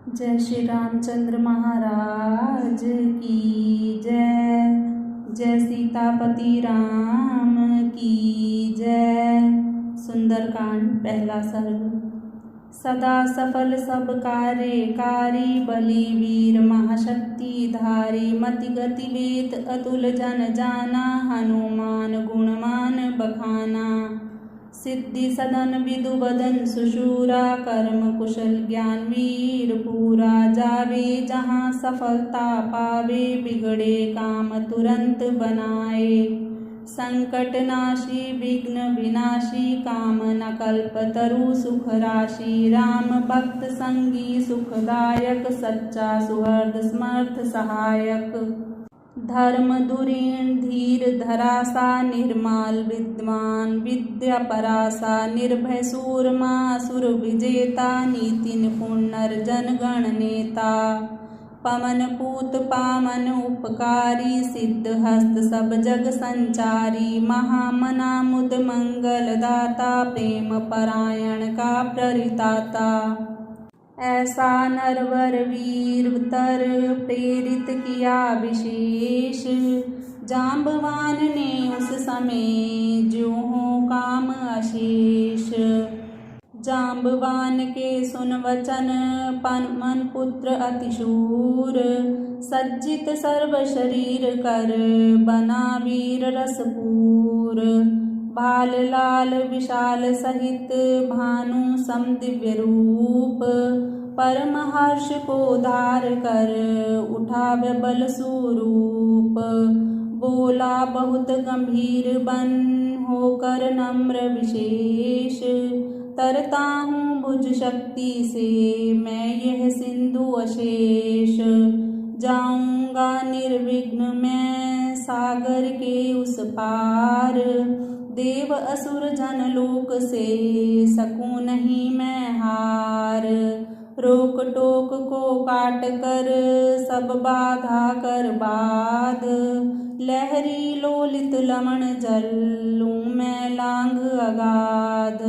जय श्री रामचंद्र महाराज की जय। जय सीतापति राम की जय। सुंदरकांड पहला सर्ग। सदा सफल सब कार्य कारी, बलि वीर महाशक्ति धारी, मति गति वेद अतुल जन जाना, हनुमान गुणमान बखाना। सिद्धि सदन विदु बदन सुशूरा, कर्म कुशल ज्ञान वीर पूरा, जावे जहाँ सफलता पावे, बिगड़े काम तुरंत बनाए। संकट नाशी विघ्न विनाशी, काम न कल्प तरु सुख राशि, राम भक्त संगी सुखदायक, सच्चा सुहृद समर्थ सहायक। धर्म धुरीण धीर धरासा, निर्मल विद्वान विद्या परासा, निर्भय सूरमा सुर विजेता, नीति निपुण नर जन गण नेता। पवन पूत पावन उपकारी, सिद्ध हस्त सब जग संचारी, महामना मुद मंगल दाता, प्रेम परायण का प्ररिताता। ऐसा नरवर वीर तर प्रेरित किया विशेष, जांबवान ने उस समय जो हो काम अशेष। जांबवान के सुन वचन पवन पुत्र अतिशूर, सज्जित सर्व शरीर कर बना वीर रसपूर। भाल लाल विशाल सहित भानु सम दिव्य रूप, परम हर्ष को धार कर उठा बल स्वरूप। बोला बहुत गंभीर बन होकर नम्र विशेष, तरता हूँ भुज शक्ति से मैं यह सिंधु अशेष। जाऊंगा निर्विघ्न मैं सागर के उस पार, देव असुर जन लोक से सकूं नहीं मैं हार। रोक टोक को काट कर सब बाधा कर बाद, लहरी लोलित लमण जल लूं मैं लांग अगाध।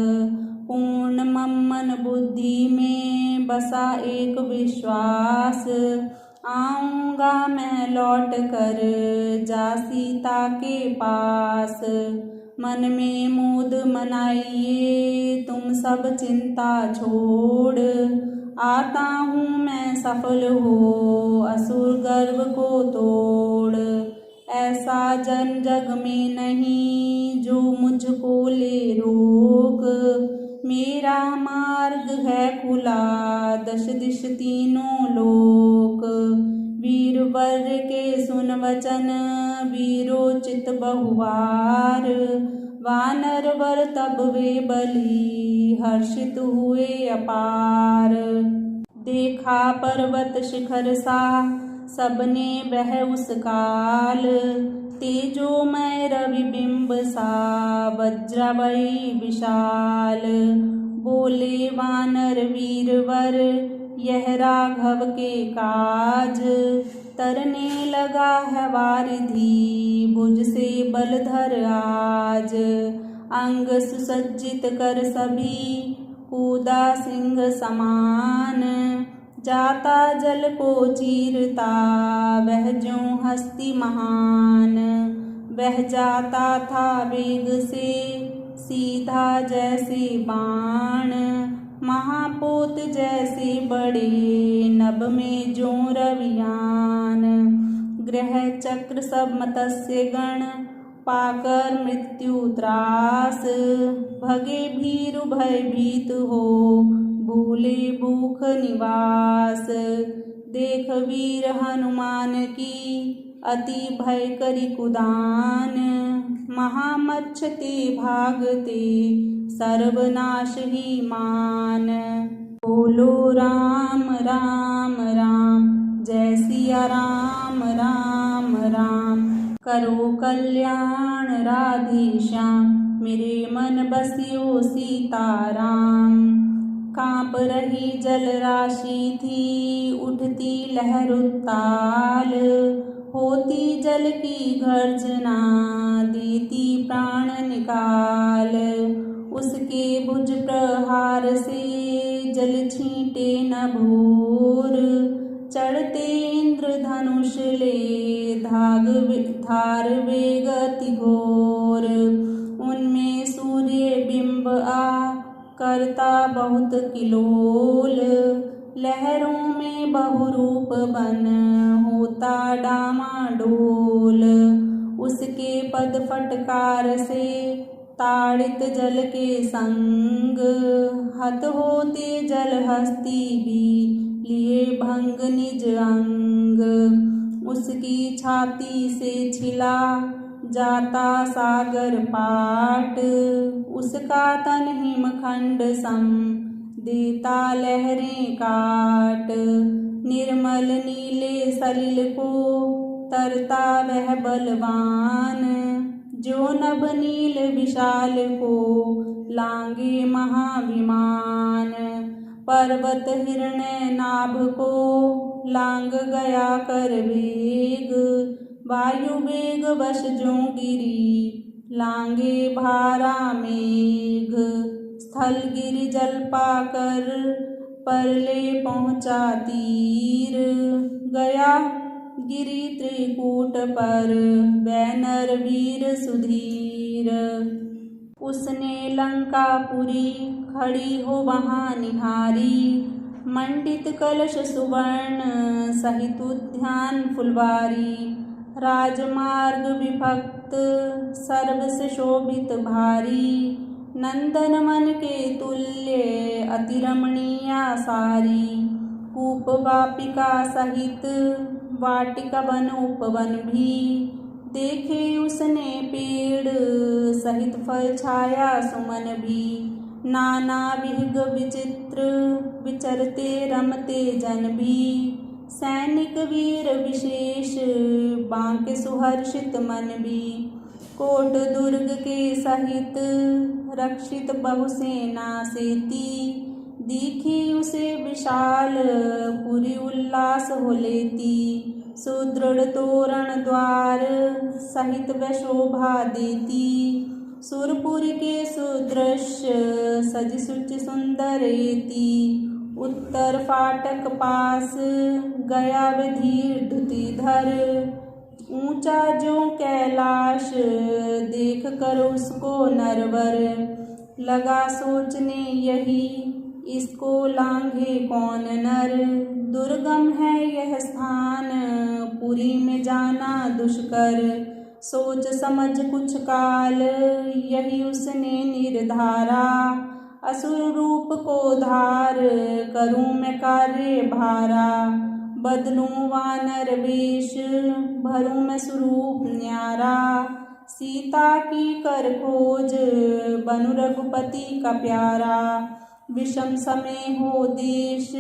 पूर्ण मम्मन बुद्धि में बसा एक विश्वास, आऊंगा मैं लौट कर जा सीता के पास। मन में मोद मनाइए तुम सब चिंता छोड़, आता हूँ मैं सफल हो असुर गर्व को तोड़। ऐसा जन जग में नहीं जो मुझको ले रोक, मेरा मार्ग है खुला दश दिश तीनों लोक। वीर वर के सुन वचन वीरोचित बहुवार, वानर वर तब वे बलि हर्षित हुए अपार। देखा पर्वत शिखर सा सबने वह उस काल, तेजोमय रवि बिंब सा वज्रवै विशाल। बोले वानर वीरवर यह राघव के काज, तरने लगा है वारिधि भुज से बलधर आज। अंग सुसज्जित कर सभी कूदा सिंह समान, जाता जल को चीरता वह ज्यों हस्ती महान। वह जाता था वेग से सीधा जैसे बाण, महापोत जैसे बड़े नभ में ज्यों रवियान। ग्रह चक्र सब मत्स्य गण पाकर मृत्यु त्रास, भगे भीरु भयभीत हो भूले भूख निवास। देख वीर हनुमान की अति भय करी कुदान, महामच्छ ते भागते सर्वनाश ही मान। बोलो राम राम राम, जय सिया राम राम राम। करो कल्याण राधे श्याम, मेरे मन बसियो सीताराम। कांप रही जल राशि थी उठती लहर उत्ताल, होती जल की गर्जना देती प्राण निकाल। उसके भुज प्रहार से जल छींटे न भूर, चढ़ते इंद्रधनुष ले धार वेग अति घोर। उनमें सूर्य बिंब आ करता बहुत किलोल। लहरों में बहुरूप बन होता डामाडोल। उसके पद फटकार से ताड़ित जल के संग हत होते जल हस्ती भी लिए भंग निज अंग। उसकी छाती से छिला जाता सागर पाट। उसका तन हिमखंड सम देता लहरें काट। निर्मल नीले सलिल को तरता वह बलवान। जो नभ नील विशाल को लांगे महाभिमान। पर्वत हिरण्य नाभ को लांग गया कर वेग। वायु वेग वश जो गिरी लांगे भारा मेघ। स्थल गिरि जल पाकर परले पहुँचा तीर। गया गिरि त्रिकूट पर बैनर वीर सुधीर। उसने लंकापुरी खड़ी हो वहाँ निहारी। मंडित कलश सुवर्ण सहित उद्यान फुलवारी। राजमार्ग विभक्त सर्व से शोभित भारी। नंदन मन के तुल्य अति रमणीया सारी। कूप वापिका सहित वाटिका वन उपवन भी। देखे उसने पेड़ सहित फल छाया सुमन भी। नाना विहग विचित्र विचरते रमते जन भी। सैनिक वीर विशेष बांके सुहर्षित मन भी। कोट दुर्ग के सहित रक्षित बहुसेना सेती। दिखी उसे विशाल पुरी उल्लास हो लेती। सुदृढ़ तोरण द्वार सहित वह शोभा देती। सुरपुर के सुदृश्य सज सुच सुंदर एती। उत्तर फाटक पास गया विधीर धुतिधर। ऊंचा जो कैलाश देख कर उसको नरवर लगा सोचने यही इसको लांघे कौन नर। दुर्गम है यह स्थान पुरी में जाना दुष्कर। सोच समझ कुछ काल यही उसने निर्धारा। असुर रूप को धार करूं मैं कार्य भारा। बदलूं वानर वेश भरूं मैं स्वरूप न्यारा। सीता की कर खोज बनु रघुपति का प्यारा। विषम समय हो देश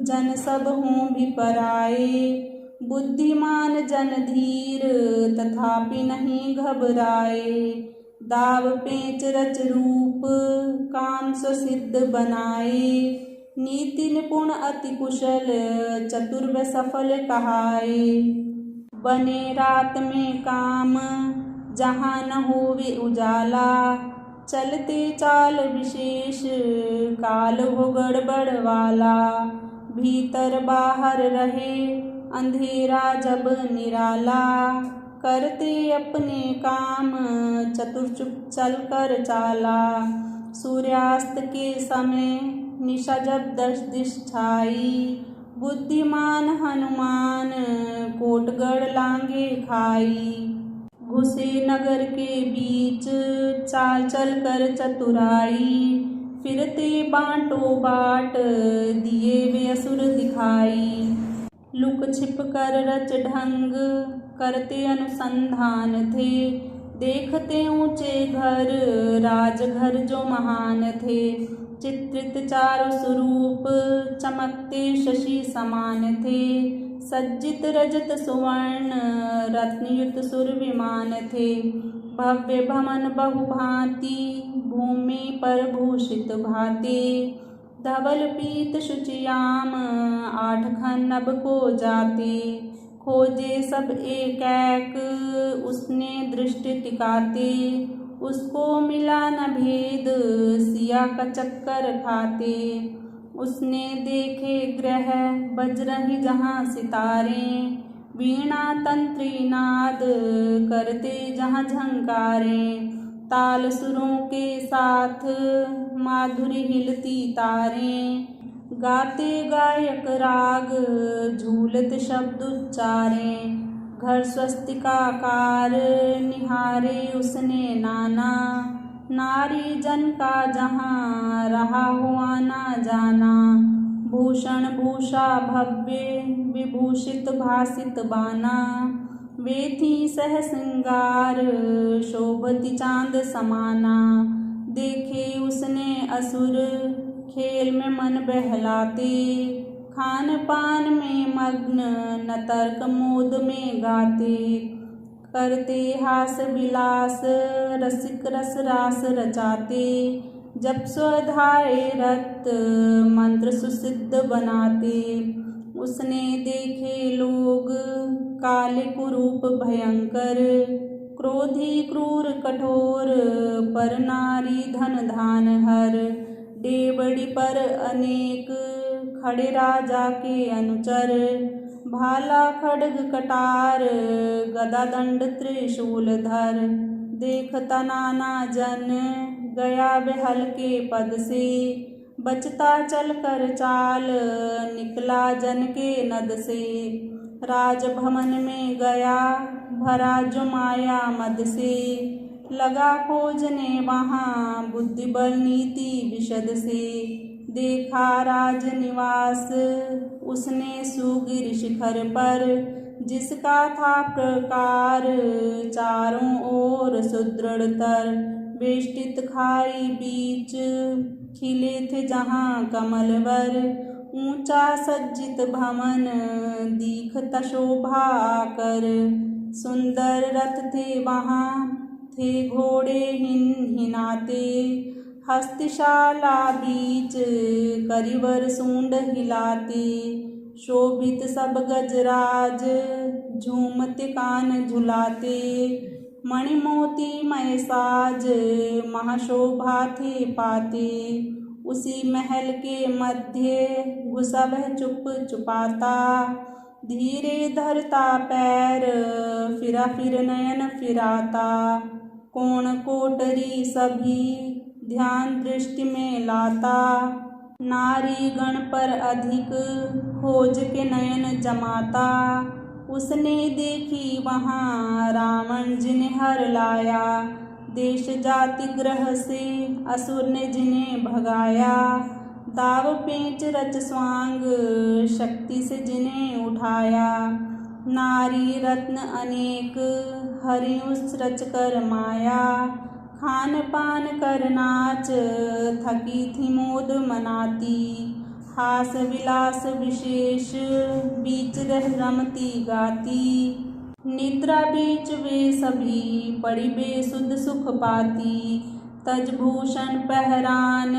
जन सब हों भी पराए। बुद्धिमान जन धीर तथापि नहीं घबराए। दाव पेच रच रूप काम सुसिद्ध बनाए। नीति निपुण अति कुशल चतुर व सफल कहाए। बने रात में काम जहाँ न होवे उजाला। चलते चाल विशेष काल हो गड़बड़ वाला। भीतर बाहर रहे अंधेरा जब निराला। करते अपने काम चतुर चुप चल कर चाला। सूर्यास्त के समय निशा जब दश दिश छाई। बुद्धिमान हनुमान कोटगढ़ लांगे खाई। घुसे नगर के बीच चाल चल कर चतुराई। फिरते बांटो बाट दिए वे असुर दिखाई। लुक छिप कर रच ढंग करते अनुसंधान थे। देखते ऊंचे घर राजघर जो महान थे। चित्रित चारु स्वरूप चमकते शशि समान थे। सज्जित रजत सुवर्ण रत्नयुत सुर विमान थे। भव्य भवन बहुभांति भूमि पर भूषित भाते। धवल पीत शुचियाम 8 खन नभ को जाते। खोजे सब एक एक उसने दृष्टि टिकाते। उसको मिला न भेद सिया का चक्कर खाते। उसने देखे ग्रह बज रही जहाँ सितारे, वीणा तंत्री नाद करते जहाँ झंकारे, ताल सुरों के साथ माधुरी हिलती तारें, गाते गायक राग झूलत शब्द उच्चारे, घर स्वस्तिकाकार निहारे उसने नाना, नारी जन का जहाँ रहा हो आना जाना, भूषण भूषा भव्य विभूषित भासित बाना, वे थी सह श्रृंगार शोभती चांद समाना, देखे उसने असुर खेल में मन बहलाते, खान पान में मग्न न तर्क मोद में गाते, करते हास विलास रसिक रस रास रचाते, जब स्वधाए रत मंत्र सुसिद्ध बनाते, उसने देखे लोग काले कुरूप भयंकर, क्रोधी क्रूर कठोर पर नारी धन धान हर, डेवड़ी पर अनेक खड़े राजा के अनुचर, भाला खड्ग कटार गदा दंड त्रिशूल धर, देखता नाना जन गया वह हल्के पद से, बचता चल कर चाल निकला जन के नद से, राजभवन में गया भरा जो माया मद से, लगा खोजने वहाँ बुद्धि बल नीति विशद से, देखा राजनिवास उसने सुगिर शिखर पर, जिसका था प्रकार चारों ओर सुदृढ़तर, वेष्टित खाई बीच खिले थे जहाँ कमलवर, ऊंचा सज्जित भवन दीखता शोभा कर, सुंदर रथ थे वहाँ थे घोड़े हिनाते, हस्तिशाला बीच करिवर सूंड हिलाते, शोभित सब गजराज झूमते कान झुलाते, मणिमोती मय साज महाशोभा थे पाते, उसी महल के मध्य घुसा वह चुप चुपाता, धीरे धरता पैर फिरा फिर नयन फिराता, कोण कोटरी सभी ध्यान दृष्टि में लाता, नारी गण पर अधिक खोज के नयन जमाता, उसने देखी वहाँ रावण जिन्हें हर लाया, देश जाति ग्रह से असुर ने जिन्हें भगाया, दाव पेंच रच स्वांग शक्ति से जिन्हें उठाया, नारी रत्न अनेक हरि उस रच कर माया, खान पान कर नाच थकी थी मोद मनाती, हास विलास विशेष बीच रह रमती गाती, निद्रा बीच वे सभी पड़ी बेसुध सुख पाती, तजभूषण पहरान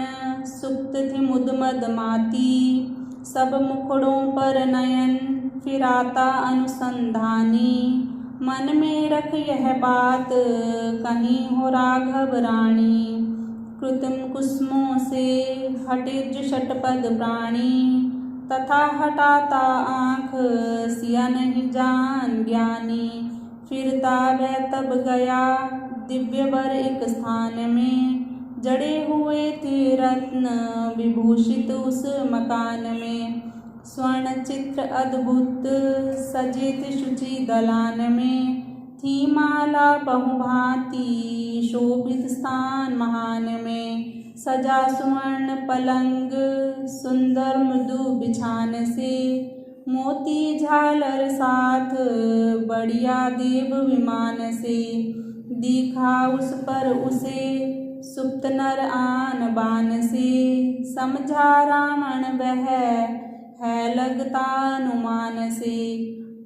सुप्त थी मुद मद माती, सब मुखड़ों पर नयन फिराता अनुसंधानी, मन में रख यह बात कहीं हो राघव रानी, कृत्रिम कुसुमों से हटे जो षटपद प्राणी, तथा हटाता आँख सिया नहीं जान ज्ञानी, फिरता वह तब गया दिव्य वर एक स्थान में, जड़े हुए थे रत्न विभूषित उस मकान में, स्वर्ण चित्र अद्भुत सजे थे शुचि दलान में, थी माला बहुभांति शोभित स्थान महान में, सजा सुवर्ण पलंग सुंदर मृदु बिछान से, मोती झालर साथ बढ़िया देव विमान से, दिखा उस पर उसे सुप्त नर आन बान से, समझा रावण वह है लगता अनुमान से,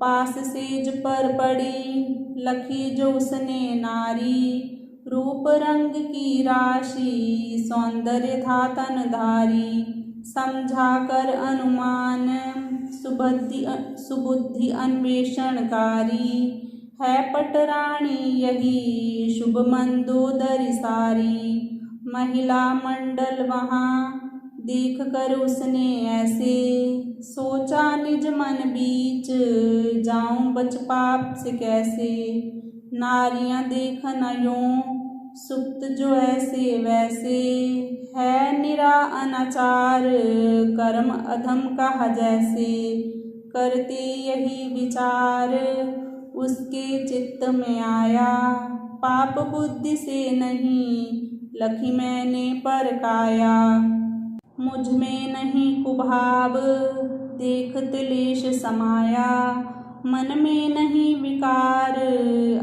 पास सेज पर पड़ी लखी जो उसने नारी, रूप रंग की राशि सौंदर्य था तनधारी, समझा कर अनुमान सुबुद्धि अन्वेषणकारी, है पटरानी यही शुभ मंदोदरी सारी, महिला मंडल वहाँ देख कर उसने ऐसे सोचा निज मन बीच, जाऊं बच पाप से कैसे। नारियां देख न यूं सुप्त जो ऐसे वैसे, है निरा अनाचार कर्म अधम कहा जैसे। करते यही विचार उसके चित्त में आया, पाप बुद्धि से नहीं लखी मैंने पर काया। मुझ में नहीं कुभाव देखत लेश समाया, मन में नहीं विकार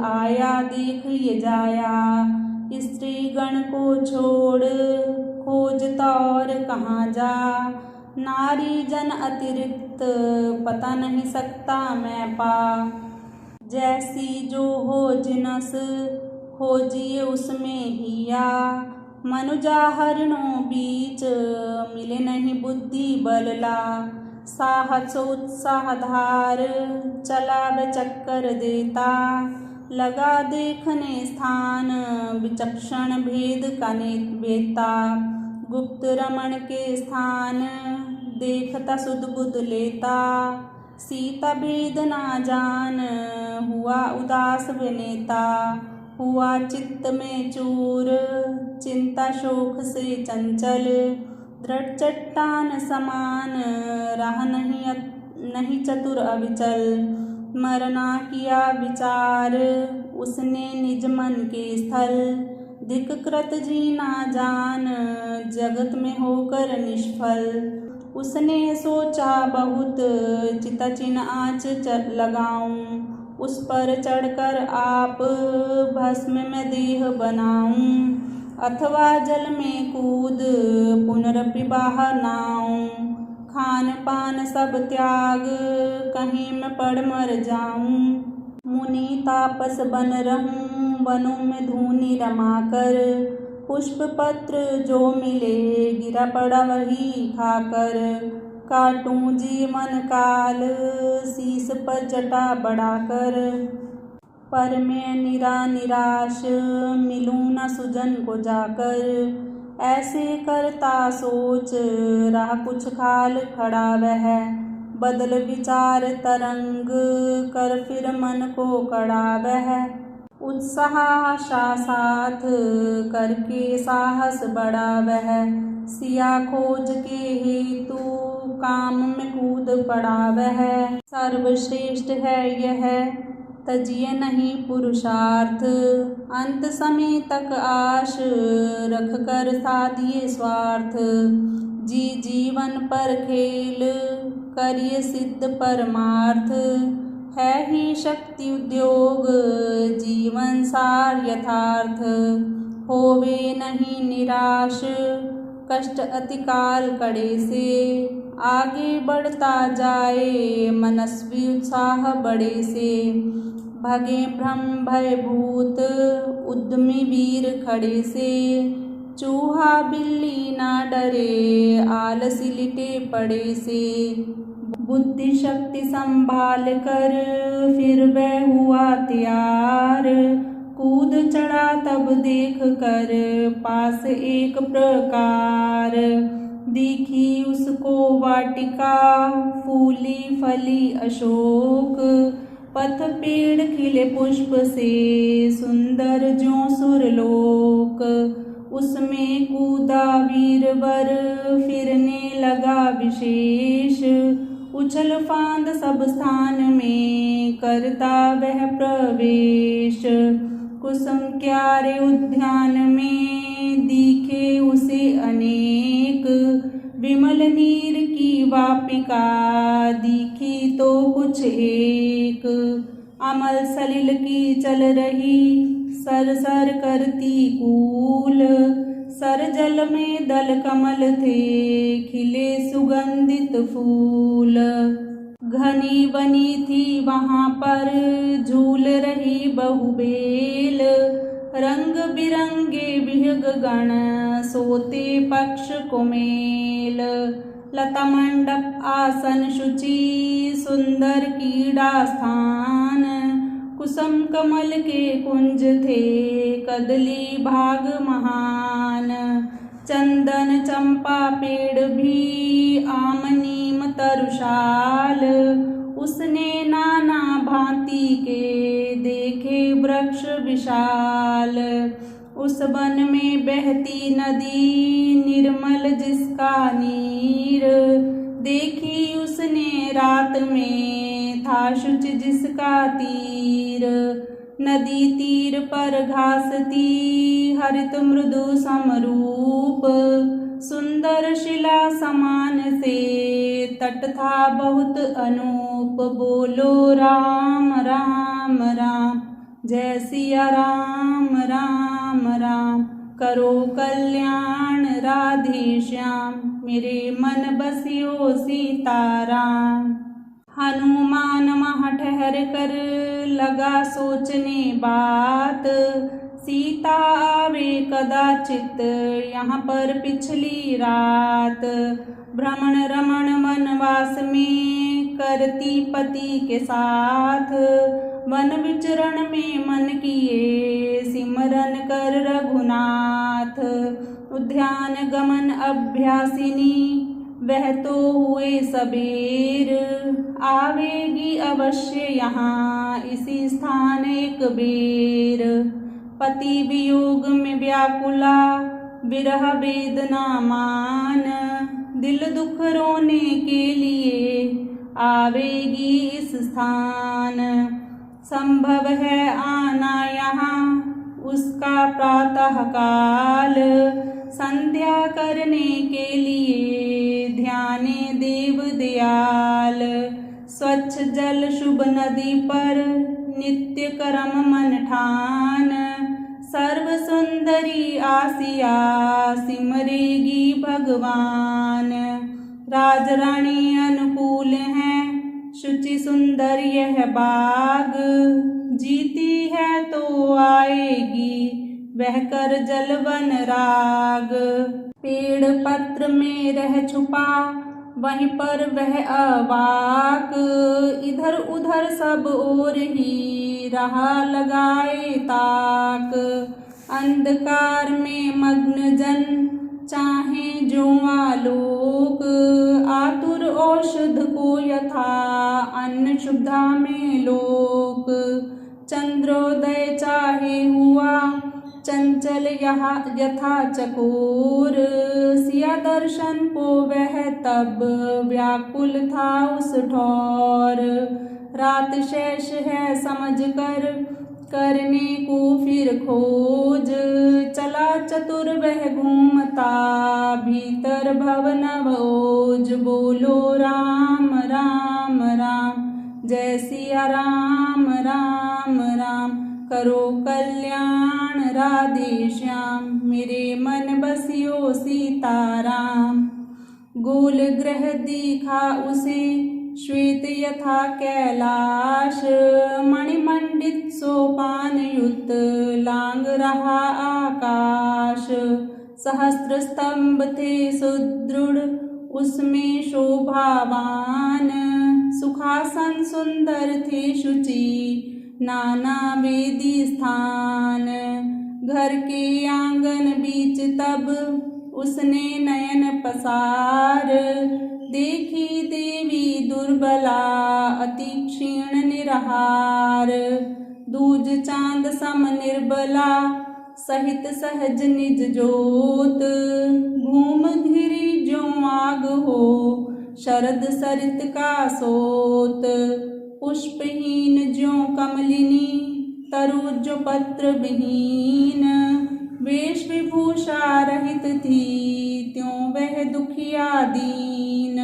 आया देख ये जाया। स्त्री गण को छोड़ खोजता और कहाँ जा, नारी जन अतिरिक्त पता नहीं सकता मैं पा। जैसी जो हो जिनस खोजिए उसमें हिया, मनुजा हरणों बीच मिले नहीं बुद्धि बलला। साहस उत्साह धार चला व चक्कर देता, लगा देखने स्थान विचक्षण भेद का बेता। गुप्त रमण के स्थान देखता सुध बुध लेता, सीता भेद ना जान हुआ उदास विनेता। हुआ चित्त में चूर चिंता शोक से चंचल, दृढ़ चट्टान समान राह नहीं चतुर अविचल। मरना किया विचार उसने निज मन के स्थल, धिक कृत जीना जान जगत में होकर निष्फल। उसने सोचा बहुत चिता चिन आँच लगाऊं, उस पर चढ़कर आप भस्म में देह बनाऊं। अथवा जल में कूद पुनरपि बाहर नाऊं, खान पान सब त्याग कहीं मैं पड़ मर जाऊं। मुनि तापस बन रहूं वनों में धूनी रमाकर, पुष्प पत्र जो मिले गिरा पड़ा वही खाकर। काटूं जीवन काल शीस पर जटा बढ़ाकर, पर मैं निराश मिलूं न सुजन को जाकर। ऐसे करता सोच रहा कुछ खाल खड़ा वह, बदल विचार तरंग कर फिर मन को कड़ा वह। उत्साह आशा साथ करके साहस बढ़ा वह, सिया खोज के हेतु काम में कूद पड़ा वह। सर्वश्रेष्ठ है यह तजिए नहीं पुरुषार्थ, अंत समय तक आश रख कर साधिए स्वार्थ। जी जीवन पर खेल करिए सिद्ध परमार्थ, है ही शक्ति उद्योग जीवन सार यथार्थ। होवे नहीं निराश कष्ट अतिकाल कड़े से, आगे बढ़ता जाए मनस्वी उत्साह बड़े से। भगे भ्रम भय भूत उद्यमी वीर खड़े से, चूहा बिल्ली ना डरे आलसी लिटे पड़े से। बुद्धि शक्ति संभाल कर फिर वह हुआ तैयार, कूद चढ़ा तब देख कर पास एक प्रकार। दिखी उसको वाटिका फूली फली अशोक, पथ पेड़ खिले पुष्प से सुंदर ज्यों सुरलोक। उसमें कूदा वीरवर फिरने लगा विशेष, उछल फांद सब स्थान में करता वह प्रवेश। कुसुम क्यारे उद्यान में दिखे उसे अनेक, विमल नीर की वापिका दिखी तो कुछ एक। अमल सलिल की चल रही सर सर करती कूल, सर जल में दल कमल थे खिले सुगंधित फूल। घनी बनी थी वहाँ पर झूल रही बहुबेल, रंग बिरंगे विहग गण सोते पक्ष कुमेल। लता मंडप आसन शुचि सुंदर कीड़ा स्थान, कुसुम कमल के कुंज थे कदली भाग महान। चंदन चंपा पेड़ भी आम नीम तरुशाल, उसने नाना भांति के देखे वृक्ष विशाल। उस वन में बहती नदी निर्मल जिसका नीर, देखी उसने रात में था शुच जिसका तीर। नदी तीर पर घास थी हरित मृदु समरूप, सुंदर शिला समान से तट था बहुत अनूप। बोलो राम राम राम, जय सिया राम राम राम। करो कल्याण राधे श्याम, मेरे मन बसियो सीताराम। हनुमान वहाँ ठहर कर लगा सोचने बात, सीता आवे कदाचित यहाँ पर पिछली रात। भ्रमण रमण वनवास में करती पति के साथ, वन विचरण में मन किए सिमरन कर रघुनाथ। उद्यान गमन अभ्यासिनी वह तो हुए सबेर, आवेगी अवश्य यहाँ इसी स्थान एक बेर। पति वियोग में व्याकुला विरह वेदना मान, दिल दुख रोने के लिए आवेगी इस स्थान। संभव है आना यहाँ उसका प्रातः काल, संध्या करने के लिए ध्याने देव दयाल। स्वच्छ जल शुभ नदी पर नित्य कर्म मन ठान, सर्व सुंदरी आसिया सिमरेगी भगवान। राज रानी अनुकूल हैं शुचि सुंदर यह बाग, जीती है तो आएगी वह कर जलवन राग। पेड़ पत्र में रह छुपा वहीं पर वह अवाक, इधर उधर सब ओर ही रहा लगाए ताक। अंधकार में मग्न जन चाहे जो आलोक, आतुर औषध को यथा अन्न शुद्धा में लोक। चंद्रोदय चाहे हुआ चंचल यथा चकोर, सिया दर्शन को वह तब व्याकुल था उस ठौर। रात शेष है समझ कर करने को फिर खोज, चला चतुर वह घूमता भीतर भवन ओज। बोलो राम राम राम, जय सिया राम राम राम। करो कल्याण राधे श्याम, मेरे मन बसियो सीताराम। गोल ग्रह दिखा उसे श्वेत यथा कैलाश, मणिमंडित सोपान युक्त लांग रहा आकाश। सहस्त्र स्तंभ थे सुदृढ़ उसमें शोभावान, सुखासन सुंदर थे शुचि नाना वेदी स्थान। घर के आंगन बीच तब उसने नयन पसार, देखी देवी दुर्बला अति क्षीण निरहार। दूज चांद सम निर्बला सहित सहज निज जोत, घूम घिरी जो आग हो शरद सरित का सोत। पुष्पहीन ज्यों कमलिनी तरु जो पत्र विहीन, वेश विभूषा रहित थी त्यों वह दुखिया दीन।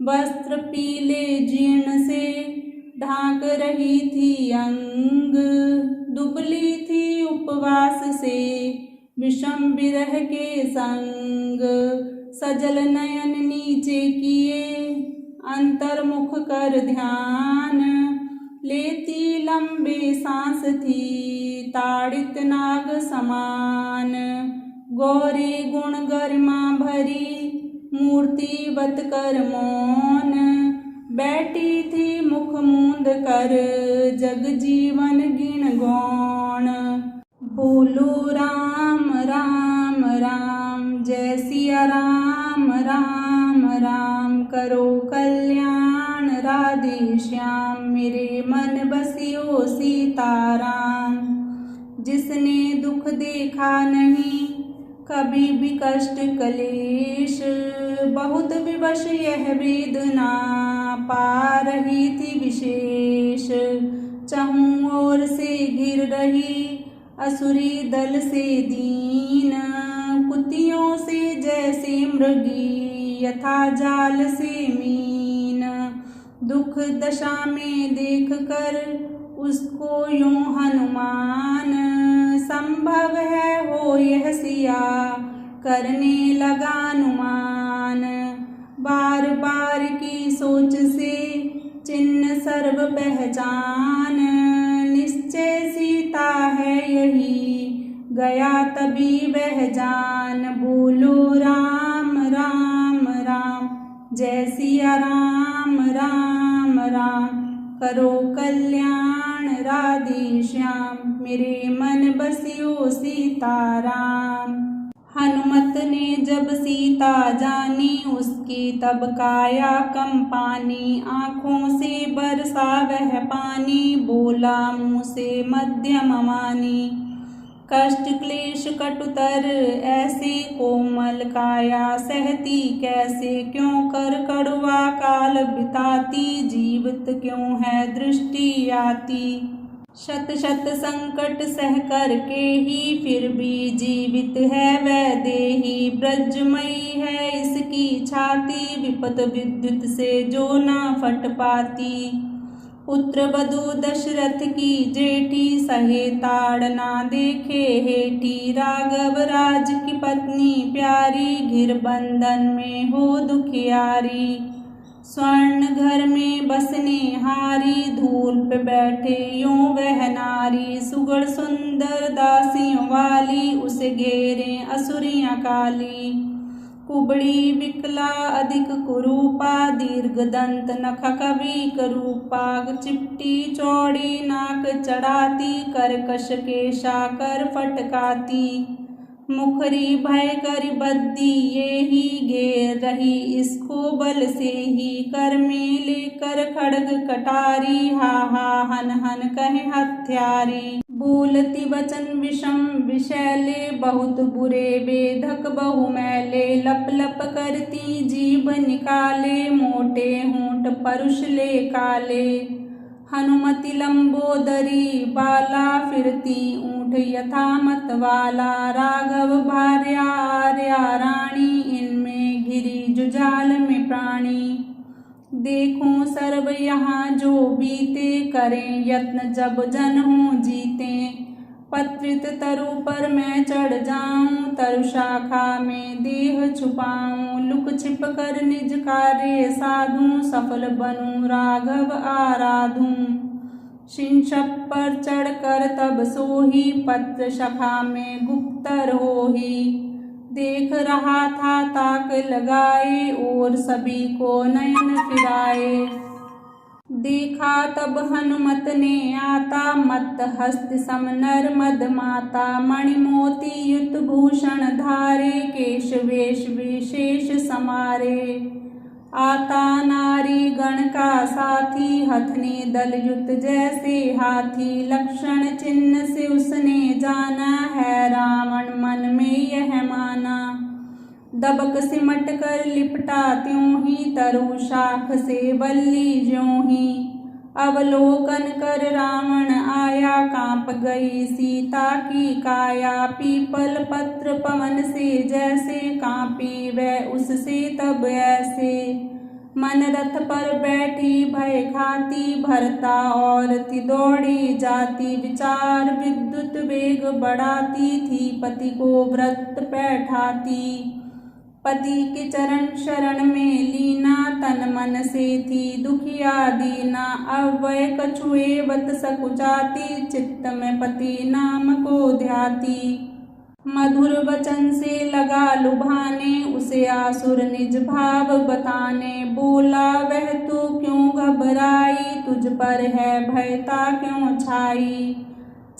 वस्त्र पीले जीर्ण से ढांक रही थी अंग, दुबली थी उपवास से विषम विरह के संग। सजल नयन नीचे किए अंतर्मुख कर ध्यान, लेती लंबे सांस थी ताड़ित नाग समान। गौरी गुण गरिमा भरी मूर्तिवत कर मौन, बैठी थी मुख मूंद कर जग जीवन गिण गौण। बोलो राम राम राम, जय सिया राम राम राम करो कल्याण राधे श्याम मेरे मन बसियो सीताराम। जिसने दुख देखा नहीं कभी भी कष्ट कलेश, बहुत विवश यह वेदना पा रही थी विशेष। चहुं ओर से घिर रही असुरी दल से दीन, कुतियों से जैसे मृगी यथा जाल से मीन। दुख दशा में देख कर उसको यूं हनुमान, संभव है हो यह सिया करने लगा अनुमान। बार बार की सोच से चिन्ह सर्व पहचान, निश्चय सीता है यही गया तभी वह जान। बोलो राम राम राम जय सिया राम राम राम करो कल्याण राधे श्याम मेरे मन बसियो सीताराम। हनुमत ने जब सीता जानी उसकी तब काया कंपानी, आँखों से बरसा वह पानी बोला मुँह से मध्यम वाणी। कष्ट क्लेश कटुतर ऐसे कोमल काया सहती कैसे, क्यों कर कड़वा काल बिताती जीवित क्यों है दृष्टि आती। शत शत संकट सह कर के ही फिर भी जीवित है वह देही, ब्रजमयी है इसकी छाती विपत विद्युत से जो ना फट पाती। पुत्र वधू दशरथ की जेठी सहे ताड़ना देखे हेठी, राघव राज की पत्नी प्यारी घिर बंधन में हो दुखियारी। स्वर्ण घर में बसने हारी धूल पे बैठे यूं वह नारी, सुगढ़ सुंदर दासियों वाली उसे घेरे असुरियां काली। कुबड़ी विकला अधिक कुरूपा दीर्घ दंत नख कवि करूपा, चिपटी चौड़ी नाक चढ़ाती करकश केशा कर फटकाती। मुखरी भय कर बद्दी ये ही घेर रही इसको बल से ही, कर में लेकर खड़ग कटारी हा हा हन हन कहे हत्यारी। बोलती वचन विषम विषैले बहुत बुरे वेधक बहु मैले, लप लप करती जीभ निकाले मोटे होंठ परुष ले काले। हनुमति लंबोदरी बाला फिरती ऊँट यथा मत वाला, राघव भार्या आर्या रानी इनमें घिरी जुझाल में प्राणी। देखूं सर्व यहाँ जो बीते करें यत्न जब जन हूँ जीते। पत्रित तरु पर मैं चढ़ जाऊं तरु शाखा में देह छुपाऊं, लुक छिप कर निज कार्य साधूं सफल बनूं राघव आराधूं। शिंशप पर चढ़ कर तब सोही पत्र शाखा में गुप्तर होही, देख रहा था ताक लगाए और सभी को नयन फिराए। देखा तब हनुमत ने आता मत हस्त सम नर मद माता, मणिमोती युत भूषण धारे केश वेश विशेष समारे। आता नारी गण का साथी हथनी दल युत जैसे हाथी, लक्षण चिन्ह से उसने जाना है रावण मन में यह माना। दबक सिमट कर लिपटा त्यों ही तरु शाख से बल्ली ज्यों ही, अवलोकन कर रावण आया कांप गई सीता की काया। पीपल पत्र पवन से जैसे कांपी वह उससे तब ऐसे, मन रथ पर बैठी भय खाती भरता और थी दौड़ी जाती। विचार विद्युत वेग बढ़ाती थी पति को व्रत बैठाती। पति के चरण शरण में लीना तन मन से थी दुखिया दीना। अव्यय कछुए वत सकुचाती चित्त में पति नाम को ध्याती। मधुर वचन से लगा लुभाने उसे आसुर निज भाव बताने। बोला वह तू क्यों घबराई तुझ पर है भयता क्यों छाई।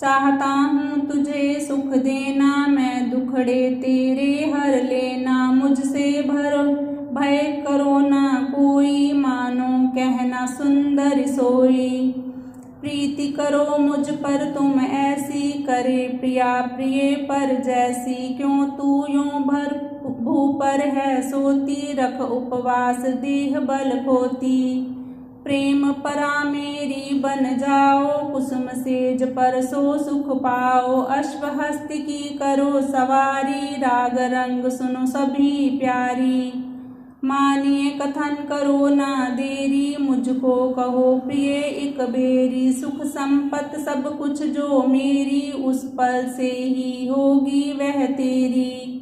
चाहता हूँ तुझे सुख देना, मैं दुखड़े तेरे हर लेना। मुझसे भय करो ना कोई, मानो कहना सुंदर सोई। प्रीति करो मुझ पर तुम ऐसी, करे प्रिया प्रिय पर जैसी। क्यों तू यूं भू पर है सोती, रख उपवास देह बल खोती। प्रेम परा मेरी बन जाओ, कुसुम सेज पर सो सुख पाओ। अश्वहस्ती की करो सवारी, राग रंग सुनो सभी प्यारी। मानिए कथन करो ना देरी, मुझको कहो प्रिय एक बेरी। सुख संपत सब कुछ जो मेरी, उस पल से ही होगी वह तेरी।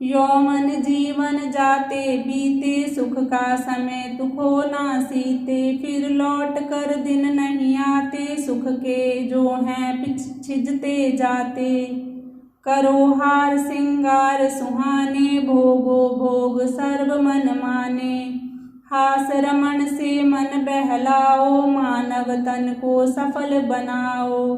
यौवन जीवन जाते बीते, सुख का समय तू खो ना सीते। फिर लौट कर दिन नहीं आते, सुख के जो हैं छिजते जाते। करो हार सिंगार सुहाने, भोगो भोग सर्व मन माने। हास रमण से मन बहलाओ, मानव तन को सफल बनाओ।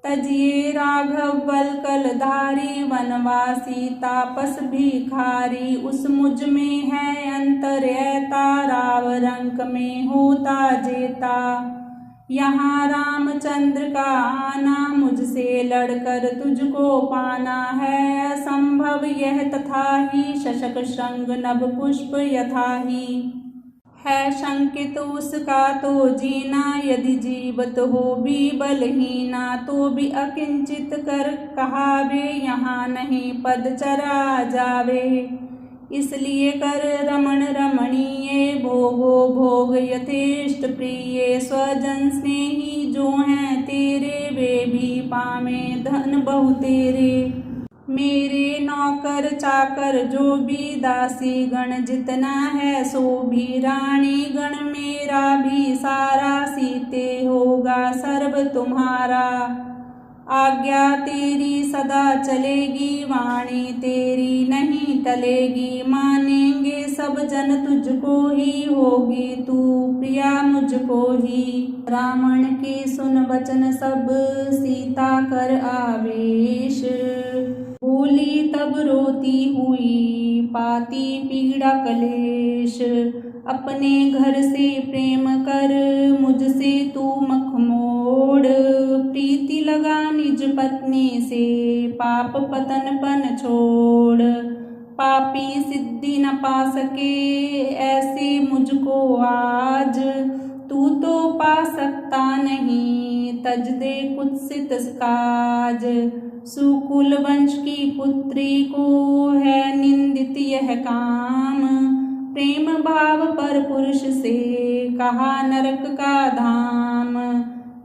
तजिए राघव बलकलधारी, वनवासी तापस भिखारी। उस मुझ में है अंतर ऐता, राव रंक में होता जेता। यहाँ रामचंद्र का आना, मुझसे लड़कर तुझको पाना है असंभव यह तथा ही। शशक श्रृंग नभ पुष्प यथा ही, है शंकित उसका तो जीना। यदि जीवत हो भी बलहीना, तो भी अकिंचित कर कहावे। यहाँ नहीं पद चरा जावे, इसलिए कर रमण रमणीय। भोगो भोग यथेष्ट प्रिय, स्वजन स्नेही जो हैं तेरे। वे भी पावे धन बहु तेरे। मेरे नौकर चाकर जो भी, दासी गण जितना है सो भी। रानी गण मेरा भी सारा, सीते होगा सर्व तुम्हारा। आज्ञा तेरी सदा चलेगी, वाणी तेरी नहीं टलेगी। मानेंगे सब जन तुझको ही, होगी तू प्रिया मुझको ही। रावण के सुन वचन सब, सीता कर आवेश। बोली तब रोती हुई पाती पीड़ा कलेश। अपने घर से प्रेम कर, मुझसे तू मख मोड़। प्रीति लगा निज पत्नी से, पाप पतन पन छोड़। पापी सिद्धि न पा सके ऐसे मुझको आज। तू तो पा सकता नहीं, तज दे कुत्सित काज। सुकुल वंश की पुत्री को है निंदित यह काम। प्रेम भाव पर पुरुष से कहा नरक का धाम।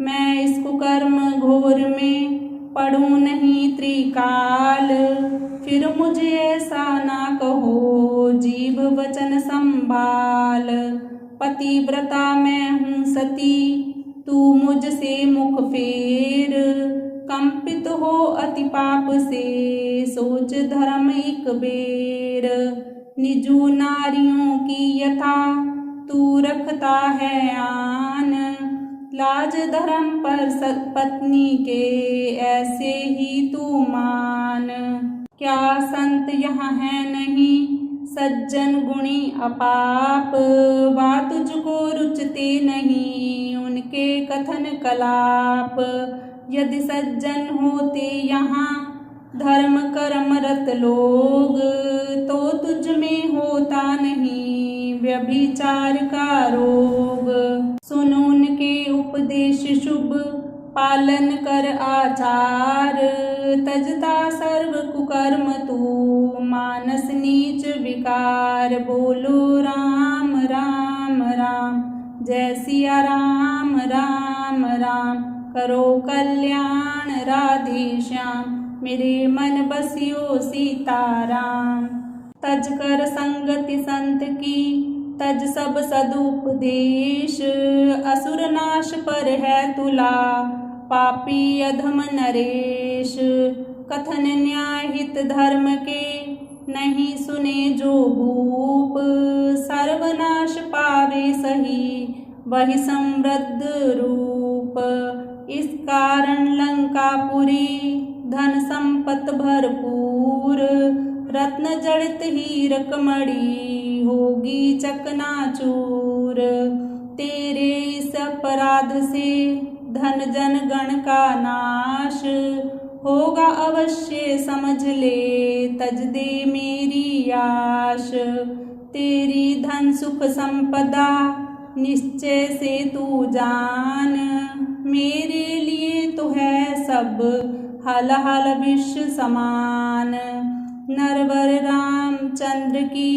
मैं इस कुकर्म घोर में पढ़ूं नहीं त्रिकाल। फिर मुझे ऐसा ना कहो, जीभ वचन संभाल। पतिव्रता मैं हूँ सती, तू मुझसे मुख फेर। कंपित हो अति पाप से, सोच धर्म एक बेर। निजू नारियों की यथा, तू रखता है आन। लाज धर्म पर पत्नी के, ऐसे ही तू मान। क्या संत यहाँ है नहीं, सज्जन गुणी अपाप। वा तुझको रुचते नहीं, उनके कथन कलाप। यदि सज्जन होते यहाँ धर्म कर्म रत लोग, तो तुझ में होता नहीं व्यभिचार का रोग। सुन उनके उपदेश शुभ, पालन कर आचार। तजता सर्व कुकर्म तू, मानस नीच विकार। बोलो राम राम राम, जय सिया राम राम राम। करो कल्याण राधे श्याम, मेरे मन बसियो सीताराम। तज कर संगति संत की, तज सब सदुपदेश। असुर नाश पर है तुला, पापी अधम नरेश। कथन न्याय हित धर्म के, नहीं सुने जो भूप। सर्वनाश पावे सही, वही समृद्ध रूप। इस कारण लंकापुरी धन संपत भरपूर, रत्न जड़ित हीरक मणि होगी चकनाचूर। तेरे इस अपराध से धन जन गण का नाश होगा अवश्य, समझ ले तज दे मेरी आश। तेरी धन सुख संपदा निश्चय से तू जान, मेरे लिए तो है सब हल हल विष समान। नरवर रामचंद्र की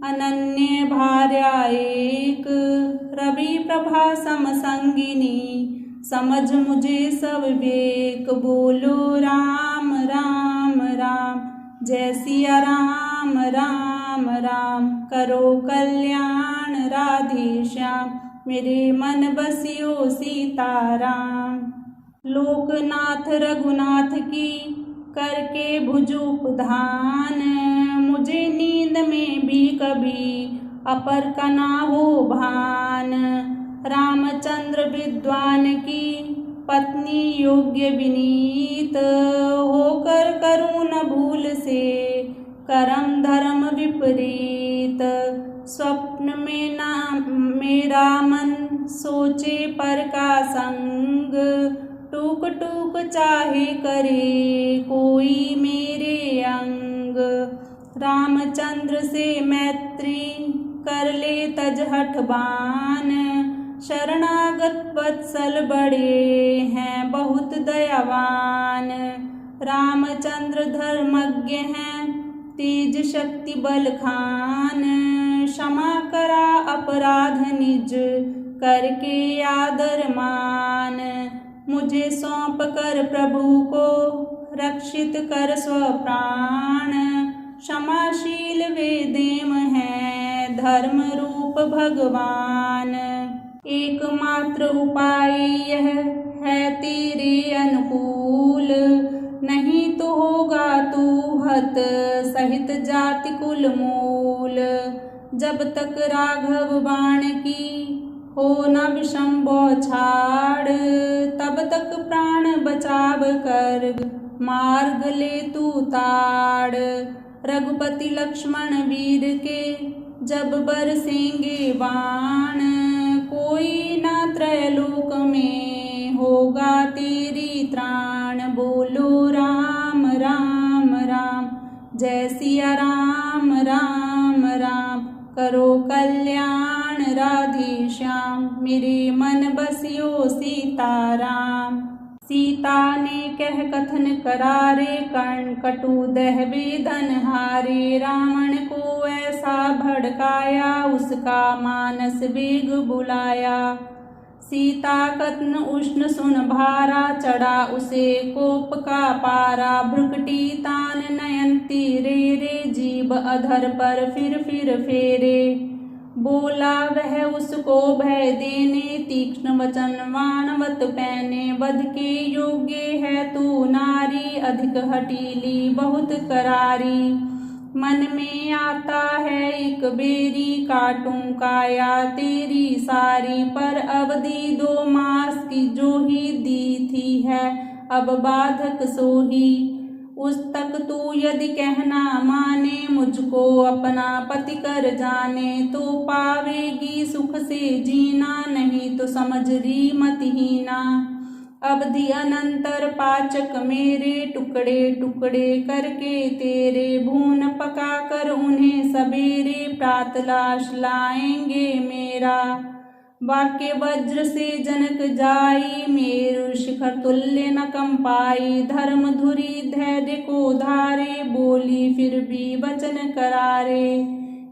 अनन्य भार्या एक, रवि प्रभा समसंगिनी समझ मुझे सब विवेक। बोलो राम राम राम, जय सिया राम राम राम। करो कल्याण राधे श्याम, मेरे मन बसियो सीताराम। लोकनाथ रघुनाथ की करके भुजोपधान, मुझे नींद में भी कभी अपर का ना हो भान। रामचंद्र विद्वान की पत्नी योग्य विनीत, होकर करूँ न भूल से करम धर्म विपरीत। स्वप्न में ना मेरा मन सोचे पर का संग, टूक टूक चाहे करे कोई मेरे अंग। रामचंद्र से मैत्री कर ले तज हठबान, शरणागत वत्सल बड़े हैं बहुत दयावान। रामचंद्र धर्मज्ञ हैं तेज शक्ति बल खान, क्षमा करा अपराध निज करके आदर मान। मुझे सौंप कर प्रभु को रक्षित कर स्वप्राण, क्षमाशील वे देव हैं धर्म रूप भगवान। एकमात्र उपाय यह है तेरे अनुकूल, नहीं तो होगा तू हत सहित जाति कुल मूल। जब तक राघव बाण की हो न विषम बौछार, तब तक प्राण बचाव कर मार्ग ले तू ताड़। रघुपति लक्ष्मण वीर के जब बरसेंगे बाण, कोई ना त्रैलोक में होगा तेरी त्राण। बोलो राम राम राम, जय सिया राम राम राम। करो कल्याण राधे श्याम, मेरे मन बसियो सीताराम। सीता ने कह कथन करारे, कर्ण कटु दह वेदन हारे। रावण को ऐसा भड़काया, उसका मानस वेग बुलाया। सीता कथन उष्ण सुन भारा, चढ़ा उसे कोप का पारा। भ्रुकुटी तान नयन तीरे रे, जीभ अधर पर फिर फेरे। बोला वह उसको भय देने, तीक्ष्ण वचन वाणवत पैने। वध के योग्य है तू नारी, अधिक हठीली बहुत करारी। मन में आता है एक बेरी, काटूं काया तेरी सारी। पर अवधि 2 मास की जो ही दी थी है, अब बाधक सोही। उस तक तू यदि कहना माने, मुझको अपना पति कर जाने। तो पावेगी सुख से जीना, नहीं तो समझ री मतहीना। अवधि अनंतर पाचक मेरे, टुकड़े टुकड़े करके तेरे। भून पका कर उन्हें सबेरे, प्रातलाश लाएंगे मेरा। वाक्य वज्र से जनक जाई, मेरु शिखर तुल्य न कंपाई। धर्म धुरी धैर्य को धारे, बोली फिर भी वचन करारे।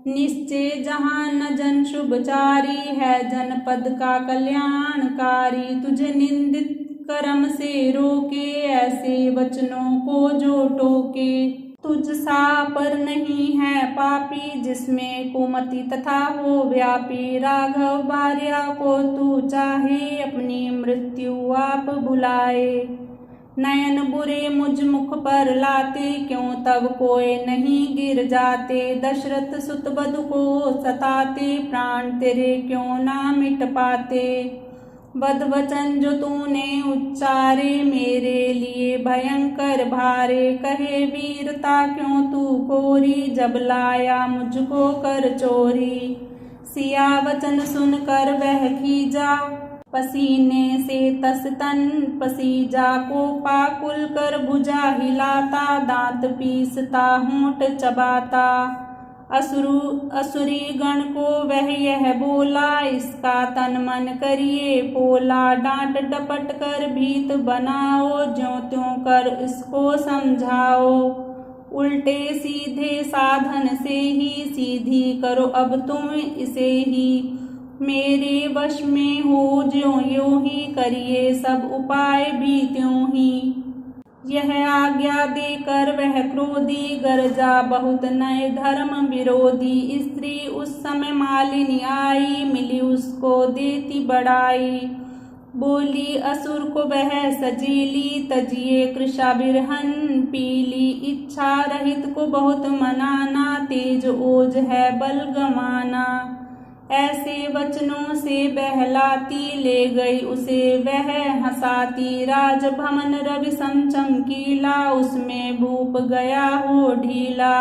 निश्चय जहाँ न जन शुभचारी है, जनपद का कल्याणकारी। तुझे निंदित कर्म से रोके, ऐसे वचनों को जो टोके। तुझ सा पर नहीं है पापी, जिसमें कुमति तथा हो व्यापी। राघव भार्या को तू चाहे, अपनी मृत्यु आप बुलाए। नयन बुरे मुझ मुख पर लाते, क्यों तब कोय नहीं गिर जाते। दशरथ सुत बधु को सताते, प्राण तेरे क्यों ना मिट पाते। बद वचन जो तूने उच्चारे, मेरे लिए भयंकर भारे। कहे वीरता क्यों तू कोरी, जब लाया मुझको कर चोरी। सिया वचन सुनकर वह खीजा, पसीने से तस तन पसीजा। कोपा कुल कर भुजा हिलाता, दांत पीसता होंठ चबाता। असुरी गण को वह यह बोला, इसका तन मन करिए पोला। डांट डपट कर भीत बनाओ, ज्यों त्यों कर इसको समझाओ। उल्टे सीधे साधन से ही सीधी करो अब तुम इसे ही। मेरे वश में हो ज्यों यों ही, करिए सब उपाय भी त्यों ही। यह आज्ञा देकर वह क्रोधी, गरजा बहुत नए धर्म विरोधी। स्त्री उस समय मालिनी आई, मिली उसको देती बड़ाई। बोली असुर को वह सजीली, तजिए कृषा बिरहन पीली। इच्छा रहित को बहुत मनाना, तेज ओज है बल गमाना। ऐसे वचनों से बहलाती, ले गई उसे वह हंसाती। राजभवन रवि सम चमकीला, उसमें भूप गया हो ढीला।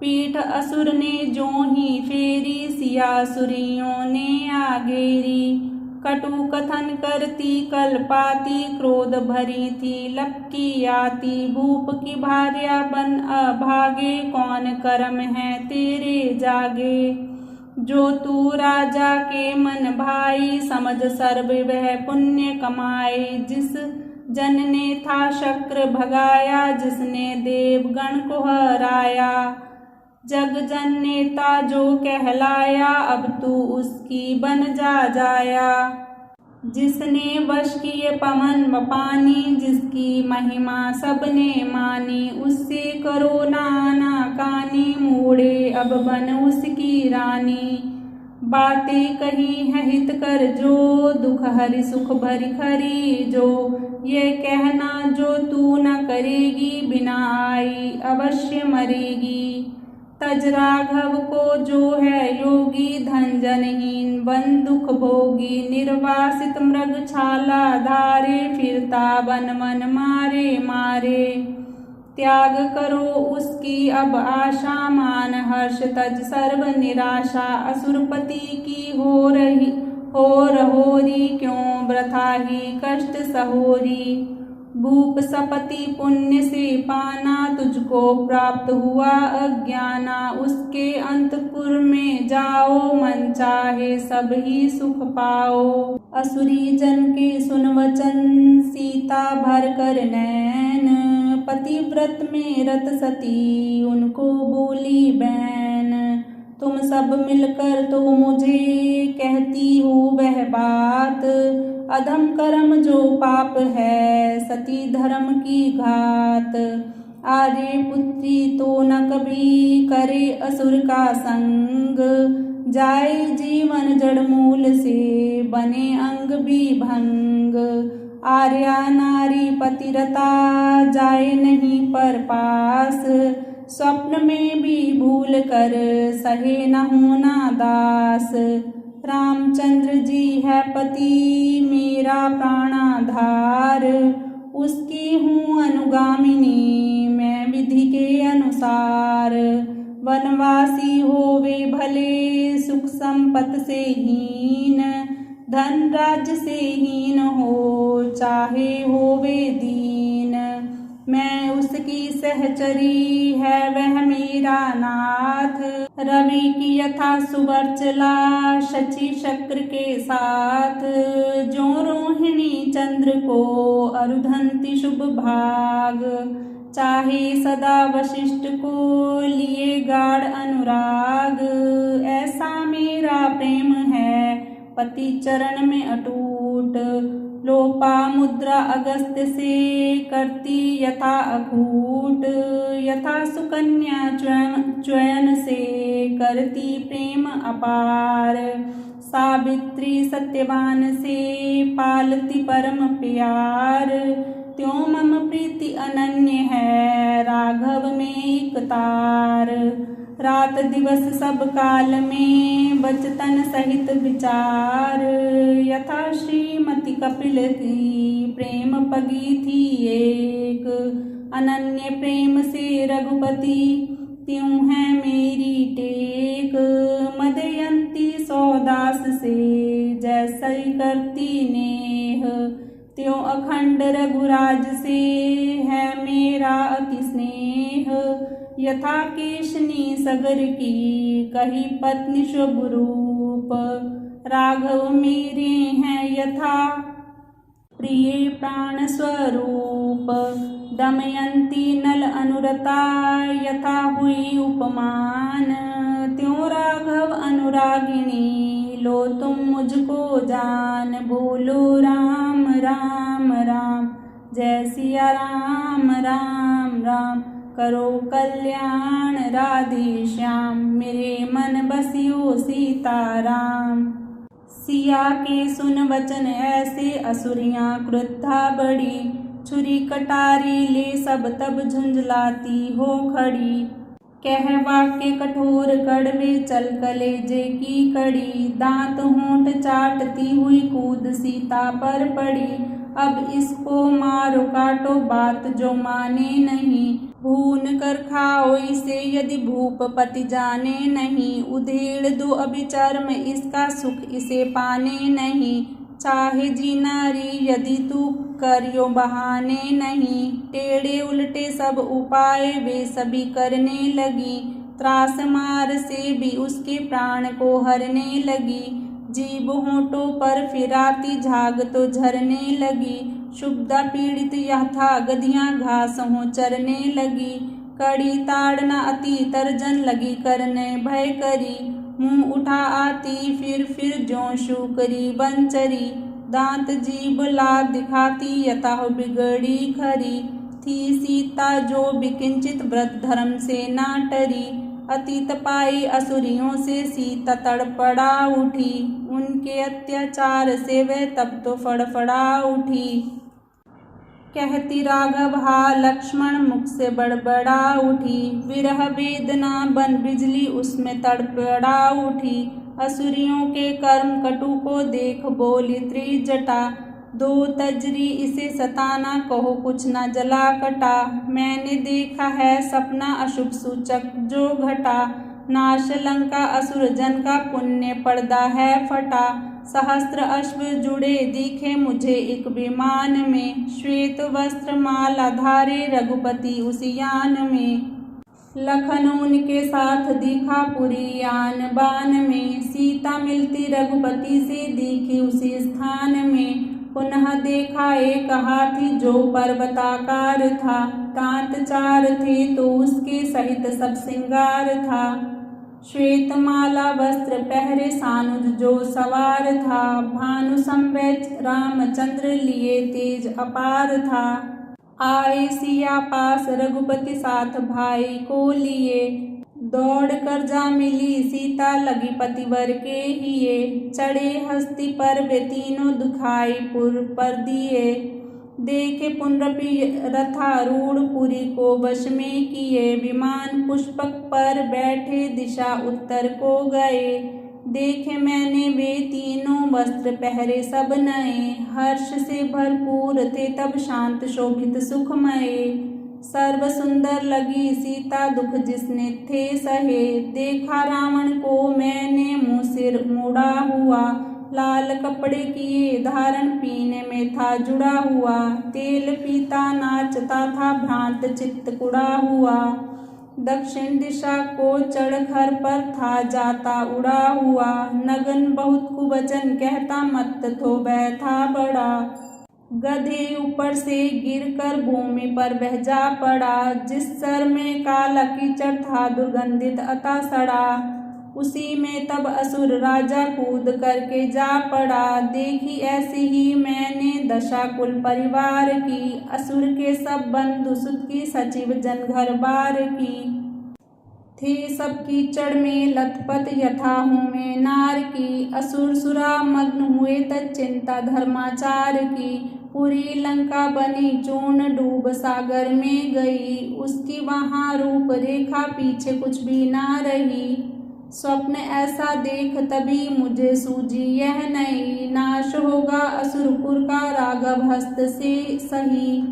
पीठ असुर ने ज्यों ही फेरी, सियासुरियों ने आगेरी। कटु कथन करती कलपाती, क्रोध भरी थी लपकी आती। भूप की भार्या बन अभागे, कौन कर्म है तेरे जागे। जो तू राजा के मन भाई, समझ सर्व वह पुण्य कमाए। जिस जन ने था शक्र भगाया, जिसने देवगण को हराया। जग जन नेता जो कहलाया, अब तू उसकी बन जा जाया। जिसने वश किए पवन पानी, जिसकी महिमा सबने मानी। उससे करो नाना कानी, मूढ़े अब बन उसकी रानी। बातें कही है हित कर जो, दुख हरि सुख भरी खरी जो। ये कहना जो तू न करेगी, बिना आई अवश्य मरेगी। तज राघव को जो है योगी, धन जनहीन वन दुख भोगी। निर्वासित मृग छाला धारे, फिरता वन वन मारे मारे। त्याग करो उसकी अब आशा, मान हर्ष तज सर्व निराशा। असुरपति की हो रहोरी, क्यों वृथा ही कष्ट सहोरी। भूप सपति पुण्य से पाना, तुझको प्राप्त हुआ अज्ञाना। उसके अंतपुर में जाओ, मन चाहे सब ही सुख पाओ। असुरी जन के सुन वचन, सीता भर कर नैन। पतिव्रत में रत सती, उनको बोली बैन। तुम सब मिलकर तो मुझे कहती हो वह बात। अधम कर्म जो पाप है, सती धर्म की घात। आर्य पुत्री तो न कभी करे असुर का संग। जाए जीवन जड़ मूल से, बने अंग भी भंग। आर्या नारी पतिरता, जाए नहीं पर पास। स्वप्न में भी भूल कर, सहे न होना दास। रामचंद्र जी है पति, मेरा प्राणाधार। उसकी हूँ अनुगामिनी, मैं विधि के अनुसार। वनवासी होवे भले, सुख संपत से हीन। धन राज्य से हीन हो, चाहे होवे दीन। मैं उसकी सहचरी, है वह मेरा नाथ। रवि की यथा सुवर्चला, शची शक्र के साथ। जो रोहिणी चंद्र को, अरुधंती शुभ भाग। चाहे सदा वशिष्ठ को, लिए गाढ़ अनुराग। ऐसा मेरा प्रेम है, पति चरण में अटूट। लोपा मुद्रा अगस्त्य से, करती यथा अकूट। यथा सुकन्या चयन से, करती प्रेम अपार। सावित्री सत्यवान से, पालती परम प्यार। त्यों मम प्रीति अनन्य है राघव में एक तार। रात दिवस सब काल में बचतन सहित विचार। यथा श्रीमती कपिल की प्रेम पगी थी एक, अनन्य प्रेम से रघुपति त्यों है मेरी टेक। मदयंती सौदास से जैसे करती नेह, त्यों अखंड रघुराज से है मेरा अति स्नेह। यथा केशनी सगर की कही पत्नी शुभ रूप, राघव मेरे हैं यथा प्रिय प्राण स्वरूप। दमयंती नल अनुरता यथा हुई उपमान, त्यों राघव अनुरागिणी लो तुम मुझको जान। बोलो राम राम राम जय सिया राम राम राम, करो कल्याण राधे श्याम मेरे मन बसियो सीताराम। सिया के सुन वचन ऐसे असुरियाँ क्रुद्धा बड़ी, छुरी कटारी ले सब तब झुंझलाती हो खड़ी। कह वाक्य कठोर कड़वे चल कलेजे की कड़ी, दांत होंठ चाटती हुई कूद सीता पर पड़ी। अब इसको मारो काटो बात जो माने नहीं, भून कर खाओ इसे यदि भूपपति जाने नहीं। उधेड़ दो अभिचर्म इसका सुख इसे पाने नहीं, चाहे जी नारी यदि तू करियो बहाने नहीं। टेढ़े उल्टे सब उपाय वे सभी करने लगी, त्रास मार से भी उसके प्राण को हरने लगी। जीभ होंठों पर फिराती झाग तो झरने लगी, शुभदा पीड़ित यथा गधियां घास हो चरने लगी। कड़ी ताड़ना अति तर्जन लगी करने भय करी, मुंह उठा आती फिर ज्यों शूकरी बनचरी। दांत जीभ लाद दिखाती यथा बिगड़ी खरी, थी सीता जो बिकिंचित व्रत धर्म से ना टरी। अतीत पाई असुरियों से सीता तड़पड़ा उठी, उनके अत्याचार से वह तब तो फड़फड़ा उठी। कहती राघव हा लक्ष्मण मुख से बड़बड़ा उठी, विरह वेदना बन बिजली उसमें तड़पड़ा उठी। असुरियों के कर्म कटु को देख बोली त्रिजटा, दो तजरी इसे सताना कहो कुछ न जला कटा। मैंने देखा है सपना अशुभ सूचक जो घटा, नाश लंका असुर जन का पुण्य पर्दा है फटा। सहस्त्र अश्व जुड़े दिखे मुझे एक विमान में, श्वेत वस्त्र माला धारे रघुपति उसी यान में। लखन उनके साथ दिखा पुरी यान बान में, सीता मिलती रघुपति से दिखी उसी स्थान में। पुनः देखा एक हाथी जो पर्वताकार था, दांत चार थे तो उसके सहित सब सिंगार था। श्वेत माला वस्त्र पहरे सानुज जो सवार था, भानु संवेच रामचंद्र लिए तेज अपार था। आए सिया पास रघुपति साथ भाई को लिए, दौड़ कर जा मिली सीता लगी पतिवर के हिये। चढ़े हस्ती पर वे तीनों दुखाई पुर पर दिए, देखे पुनरपि रथारूढ़ पुरी को वश में किए। विमान पुष्पक पर बैठे दिशा उत्तर को गए, देखे मैंने वे तीनों वस्त्र पहरे सब नए। हर्ष से भरपूर थे तब शांत शोभित सुखमय, सर्व सुंदर लगी सीता दुख जिसने थे सहे। देखा रावण को मैंने मुँह सिर मुड़ा हुआ, लाल कपड़े किए धारण पीने में था जुड़ा हुआ। तेल पीता नाचता था भ्रांत चित्त कुड़ा हुआ, दक्षिण दिशा को चढ़ घर पर था जाता उड़ा हुआ। नगन बहुत कुवचन कहता मत थो वह था बड़ा, गधे ऊपर से गिरकर भूमि पर बह जा पड़ा। जिस सर में काला कीचड़ था दुर्गंधित अता सड़ा, उसी में तब असुर राजा कूद करके जा पड़ा। देखी ऐसी ही मैंने दशा कुल परिवार की, असुर के सब बंधु सुत की सचिव जन घर बार की। थे सब कीचड़ में लथपथ यथा हूँ मैं नार की। असुर सुरा मग्न हुए तच्चिंता धर्माचार की। पूरी लंका बनी चूर्ण डूब सागर में गई। उसकी वहाँ रूप रेखा पीछे कुछ भी ना रही। स्वप्न ऐसा देख तभी मुझे सूझी यह नहीं। नाश होगा असुरपुर का राघव हस्त से सही।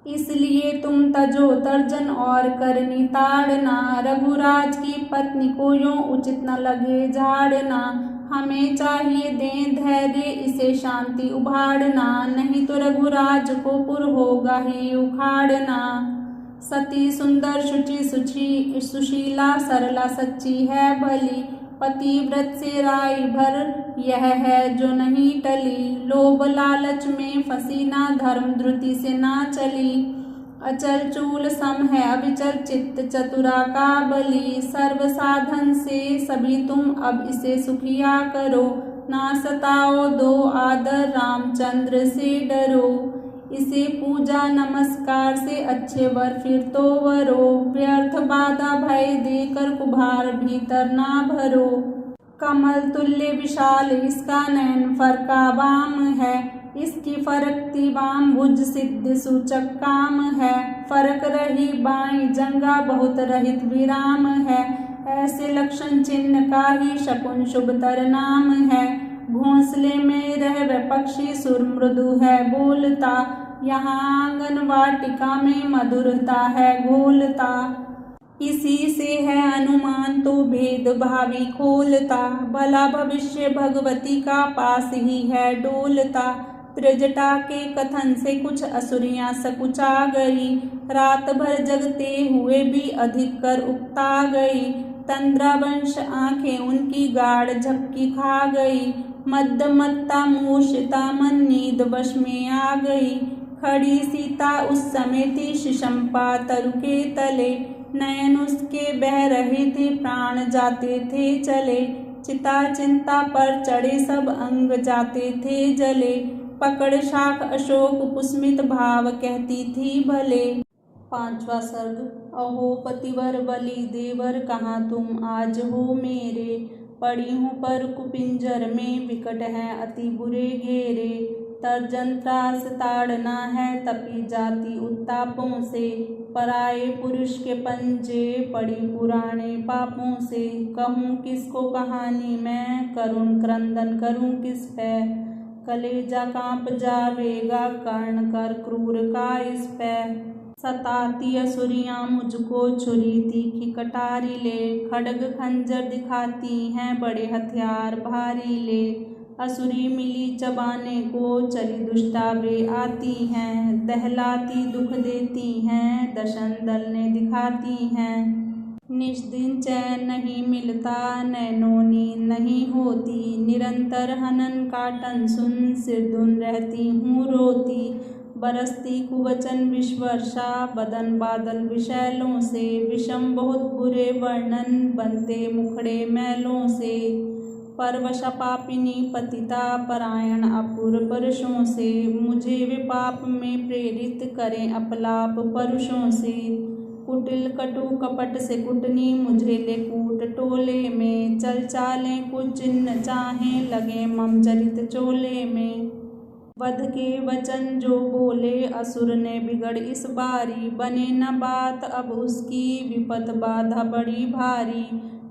इसलिए तुम तजो तर्जन और करनी ताड़ना। रघुराज की पत्नी को यूं उचित न लगे झाड़ना। हमें चाहिए दें धैर्य इसे शांति उभारना। नहीं तो रघुराज को पुर होगा ही उखाड़ना। सती सुंदर शुचि सुशीला सरला सच्ची है भली। पतिव्रत से राय भर यह है जो नहीं टली। लोभ लालच में फंसी ना धर्म धृति से ना चली। अचल चूल सम है अविचल चित्त चतुरा का बली। सर्व साधन से सभी तुम अब इसे सुखिया करो। ना सताओ दो आदर रामचंद्र से डरो। इसे पूजा नमस्कार से अच्छे वर फिर तो वरो। व्यर्थ बाधा भय देकर कुभार भीतर ना भरो। कमल तुल्य विशाल इसका नयन फरका वाम है। इसकी फरकती वाम भुज सिद्ध सूचक काम है। फरक रही बाई जंगा बहुत रहित विराम है। ऐसे लक्षण चिन्ह का ही शकुन शुभतर नाम है। घोंसले में रह वह पक्षी सुर मृदु है बोलता। यहाँ आंगन वाटिका में मधुरता है घोलता। इसी से है अनुमान तो भेद भावी खोलता। भला भविष्य भगवती का पास ही है डोलता। त्रिजटा के कथन से कुछ असुरियां सकुचा गई। रात भर जगते हुए भी अधिक कर उकता गई। तंद्रावंश आंखें उनकी गाढ़ झपकी खा गई। मद्दमत्ता मूर्छिता मन नींद वश में आ गई। खड़ी सीता उस समय थी शिशंपा तरु के तले। नयन उसके बह रहे थे प्राण जाते थे चले। चिता चिंता पर चढ़े सब अंग जाते थे जले। पकड़ शाख अशोक पुष्मित भाव कहती थी भले। 5वां सर्ग। अहो पतिवर बलि देवर कहाँ तुम आज हो मेरे। पड़ी हूँ पर कुपिंजर में विकट हैं अति बुरे घेरे। तर्जन त्रास ताड़ना है तपी जाती उत्तापों से। पराये पुरुष के पंजे पड़ी पुराने पापों से। कहूँ किसको कहानी मैं करुण क्रंदन करूँ किस पे। कलेजा कांप जावेगा कर्ण कर क्रूर का इस पे। सताती असुरियाँ मुझको छुरी तीखी कटारी ले। खड्ग खंजर दिखाती हैं बड़े हथियार भारी ले। असुरी मिली चबाने को चली दुष्टा वे आती हैं। दहलाती दुख देती हैं दशन दल ने दिखाती हैं। निज दिन चैन नहीं मिलता नैनों नींद नहीं होती। निरंतर हनन काटन सुन सिरधुन रहती हूँ रोती। बरसती कुवचन विश्वर्षा बदन बादल विशैलों से। विषम बहुत बुरे वर्णन बनते मुखड़े मैलों से। परवश पापिनी पतिता परायण अपूर्व परुषों से। मुझे वे पाप में प्रेरित करें अपलाप परुषों से। कुटिल कटु कपट से कुटनी मुझे ले कूट टोले में। चल चालें कुछ चिन्ह चाहें लगे मम चरित चोले में। वध के वचन जो बोले असुर ने बिगड़ इस बारी। बने न बात अब उसकी विपत बाधा बड़ी भारी।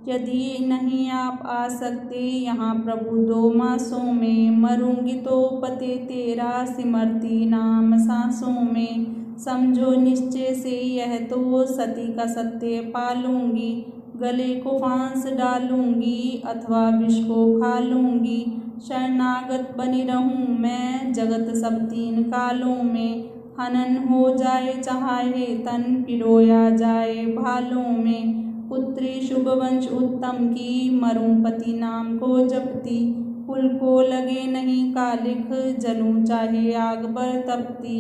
यदि नहीं आप आ सकते यहाँ प्रभु 2 मासों में। मरूंगी तो पते तेरा सिमरती नाम सांसों में। समझो निश्चय से यह तो सती का सत्य पालूंगी। गले को फांस डालूंगी अथवा विष को खा लूंगी। शरणागत बनी रहूं मैं जगत सब 3 कालों में। हनन हो जाए चाहे तन पिरोया जाए भालों में। पुत्री शुभ वंश उत्तम की मरूं पति नाम को जपती। कुल को लगे नहीं कालिख जलूं चाहे आग पर तपती।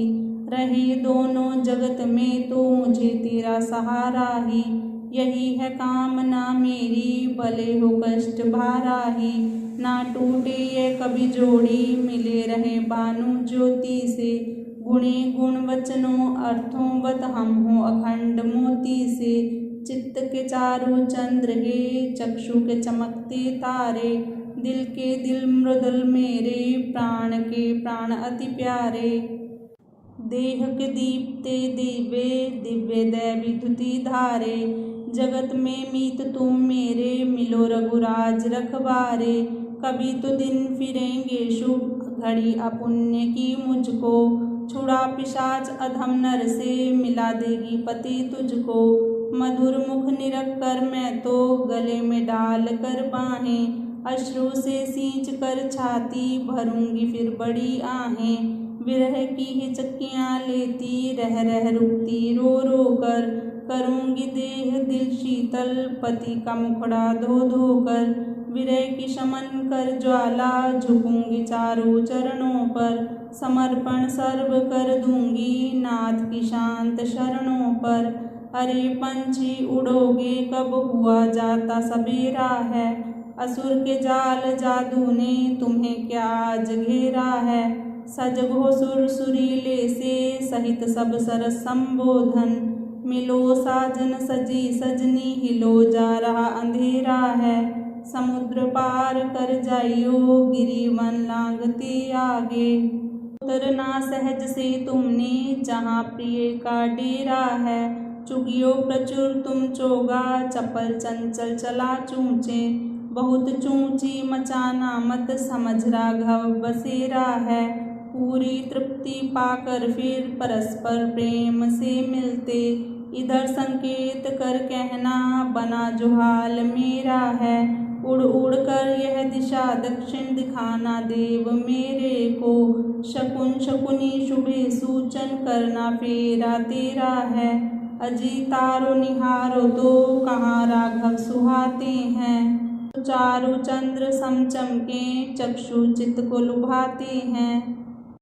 रहे दोनों जगत में तो मुझे तेरा सहारा ही। यही है कामना मेरी भले हो कष्ट भारा ही। ना टूटे ये कभी जोड़ी मिले रहे भानु ज्योति से। गुणे गुण वचनों अर्थों वत हम हो अखंड मोती से। चित्त के चारों चंद्र हे, चक्षु के चमकते तारे, दिल के दिल मृदुल मेरे, प्राण के प्राण अति प्यारे। देह के दीप्ते दिव्य दिव्य दैवी धुति धारे, जगत में मीत तुम मेरे, मिलो रघुराज रखवारे। कभी तो दिन फिरेंगे शुभ, घड़ी अपुण्य की मुझको, छुड़ा पिशाच अधम नर से, मिला देगी पति तुझको। मधुर मुख निरख कर मैं तो, गले में डाल कर बाहें, अश्रु से सींच कर छाती, भरूंगी फिर बड़ी आहें। विरह की हिचकियाँ लेती, रह रह रुकती रो रो कर, करूंगी देह दिल शीतल, पति का मुखड़ा धो धो कर। विरह की शमन कर ज्वाला, झुकूंगी चारों चरणों पर, समर्पण सर्व कर दूंगी, नाथ की शांत शरणों पर। अरे पंछी उड़ोगे कब, हुआ जाता सबेरा है, असुर के जाल जादू ने तुम्हें क्या आज घेरा है। सजगो सुर सुरीले से, सहित सब सरस संबोधन, मिलो साजन सजी सजनी, हिलो जा रहा अंधेरा है। समुद्र पार कर जाइयो, गिरी वन लांघते आगे, उतरना सहज से तुमने, जहाँ प्रिय का डेरा है। चुगियो प्रचुर तुम चोगा, चपल चंचल चला चूचे, बहुत चूची मचाना मत, समझ राघव बसेरा है। पूरी तृप्ति पाकर फिर परस्पर प्रेम से मिलते, इधर संकेत कर कहना, बना जो हाल मेरा है। उड़ उड़ कर यह दिशा दक्षिण दिखाना देव मेरे को, शकुन शकुनी शुभे सूचन करना फेरा तेरा है। अजी तारो निहारो तो, कहाँ राघव सुहाते हैं, चारों चंद्र समचमके, चक्षु चित्त को लुभाते हैं।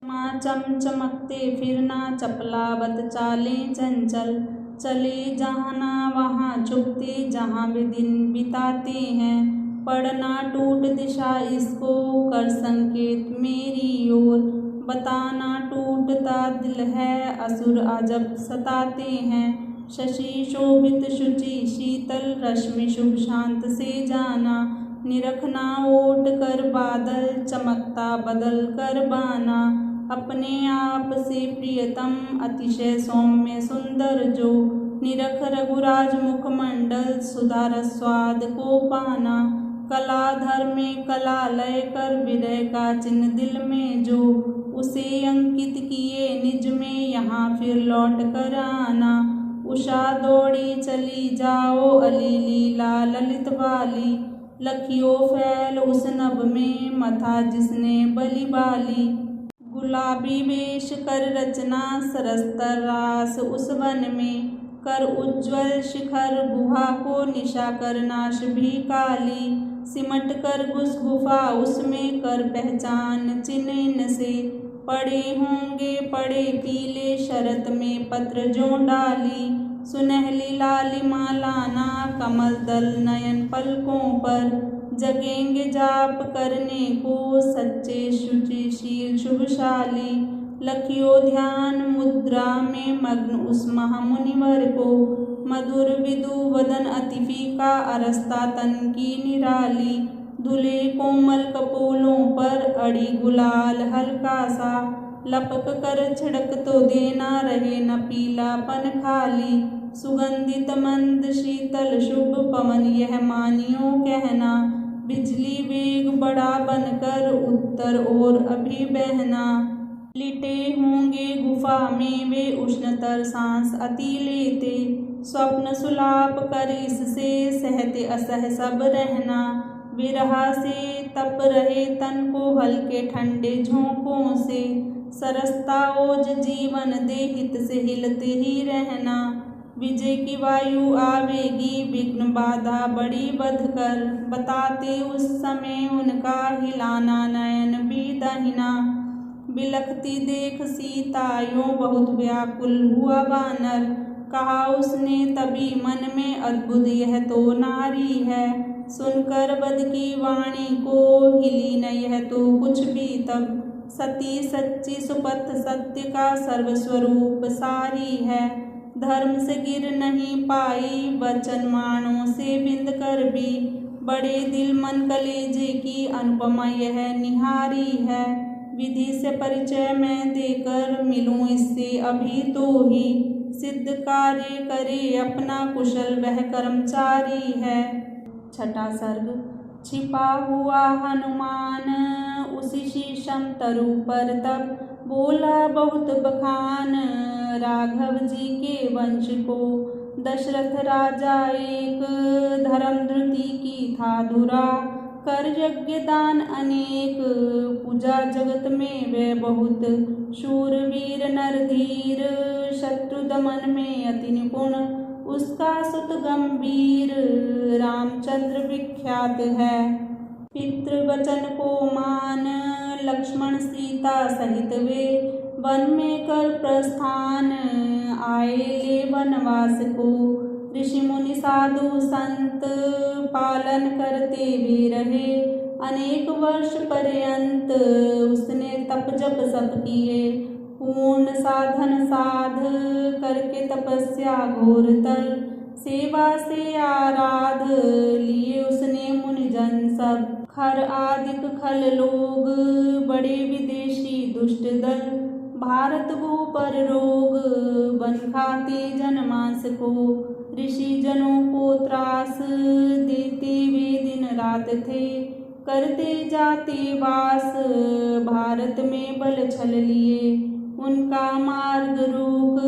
माँ चमचमकते फिरना, चपलावत चालें चंचल, चले जहाँ ना वहाँ छुपते, जहाँ वे दिन बिताते हैं। पढ़ना टूट दिशा इसको, कर संकेत मेरी ओर, बताना टूटता दिल है, असुर अजब सताते हैं। शशि शोभित शुचि शीतल, रश्मि शुभ शांत से जाना, निरखना ओट कर बादल, चमकता बदल कर बाना। अपने आप से प्रियतम, अतिशय सौम्य सुंदर जो, निरख रघुराज मुखमंडल, सुधा रस स्वाद को पाना। कलाधर में कला लय कर, विरह का चिन्ह दिल में जो, उसे अंकित किए निज में, यहाँ फिर लौट कर आना। उषा दौड़ी चली जाओ, अली लीला ललित वाली, लखियो फैल उस नभ में, मथा जिसने बलि बाली। गुलाबी वेश कर रचना, सरस्तर रास उस वन में, कर उज्ज्वल शिखर गुहा को, निशा कर नाश भी काली। सिमट कर घुस गुफा उसमें, कर पहचान चिन्ह से, पड़े होंगे पड़े पीले, शरत में पत्र जो डाली। सुनहली लालिमा लाना, कमल दल नयन पलकों पर, जगेंगे जाप करने को, सच्चे शुचिशील शुभशाली। लखियो ध्यान मुद्रा में मग्न उस महामुनिवर को, मधुर विदु वदन अति फीका, अरस्ता तन की निराली। धुले कोमल कपोलों पर, अड़ी गुलाल हल्का सा, लपक कर छिड़क तो देना, रहे न पीलापन खाली। सुगंधित मंद शीतल शुभ पवन यह मानियो कहना, बिजली वेग बड़ा बनकर, उत्तर ओर अभी बहना। लिटे होंगे गुफा में वे, उष्णतर सांस अति लेते, स्वप्न सुलाप कर इससे, सहते असह सब रहना। विरहा से तप रहे तन को, हल्के ठंडे झोंकों से, सरसता ओज जीवन दे, हित से हिलते ही रहना। विजय की वायु आवेगी, विघ्न बाधा बड़ी बधकर, बताते उस समय उनका, हिलाना नयन भी दाहिना। बिलखती देख सीता यों, बहुत व्याकुल हुआ वानर, कहा उसने तभी मन में, अद्भुत यह तो नारी है। सुनकर वध की वाणी को, हिली न यह तो कुछ भी तब, सती सच्ची सुपथ सत्य का, सर्वस्वरूप सारी है। धर्म से गिर नहीं पाई वचन माणों से बिंद कर भी। बड़े दिल मन कलेजे की अनुपमा यह निहारी है। विधि से परिचय मैं देकर मिलूं इससे अभी तो ही। सिद्ध कार्य करे अपना कुशल वह कर्मचारी है। छठा सर्ग। छिपा हुआ हनुमान उसी शीशम तरु पर तब बोला बहुत बखान राघव जी के वंश को। दशरथ राजा एक धर्म धृति की था धुरा कर यज्ञ दान अनेक। पूजा जगत में वे बहुत शूरवीर नरधीर शत्रु दमन में अति निपुण उसका सुत गंभीर रामचंद्र विख्यात है। पितृवचन को मान लक्ष्मण सीता सहित वे वन में कर प्रस्थान आए ले वनवास को। ऋषि मुनि साधु संत पालन करते वे रहे अनेक वर्ष पर्यंत। उसने तप जप सब किए पूर्ण साधन साध करके तपस्या घोरतर सेवा से आराध लिए उसने मुनिजन सब। खर आदिक खल लोग बड़े विदेशी दुष्ट दल भारत गो पर रोग बन खाते जनमांस को। ऋषि जनों को त्रास देते वे दिन रात थे करते जाते वास भारत में बल छल लिए। उनका मार्ग रोक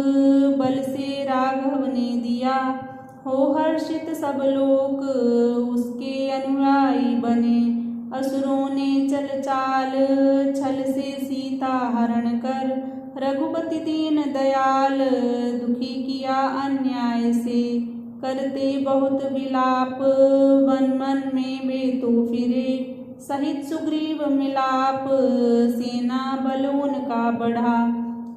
बल से राघव ने दिया हो हर्षित सब लोग उसके अनुयायी बने। असुरों ने चल चाल छल से सीता हरण कर रघुपति दीन दयाल दुखी किया अन्याय से। करते बहुत विलाप वन मन में वे तो फिरे सहित सुग्रीव मिलाप सेना बल उनका बढ़ा।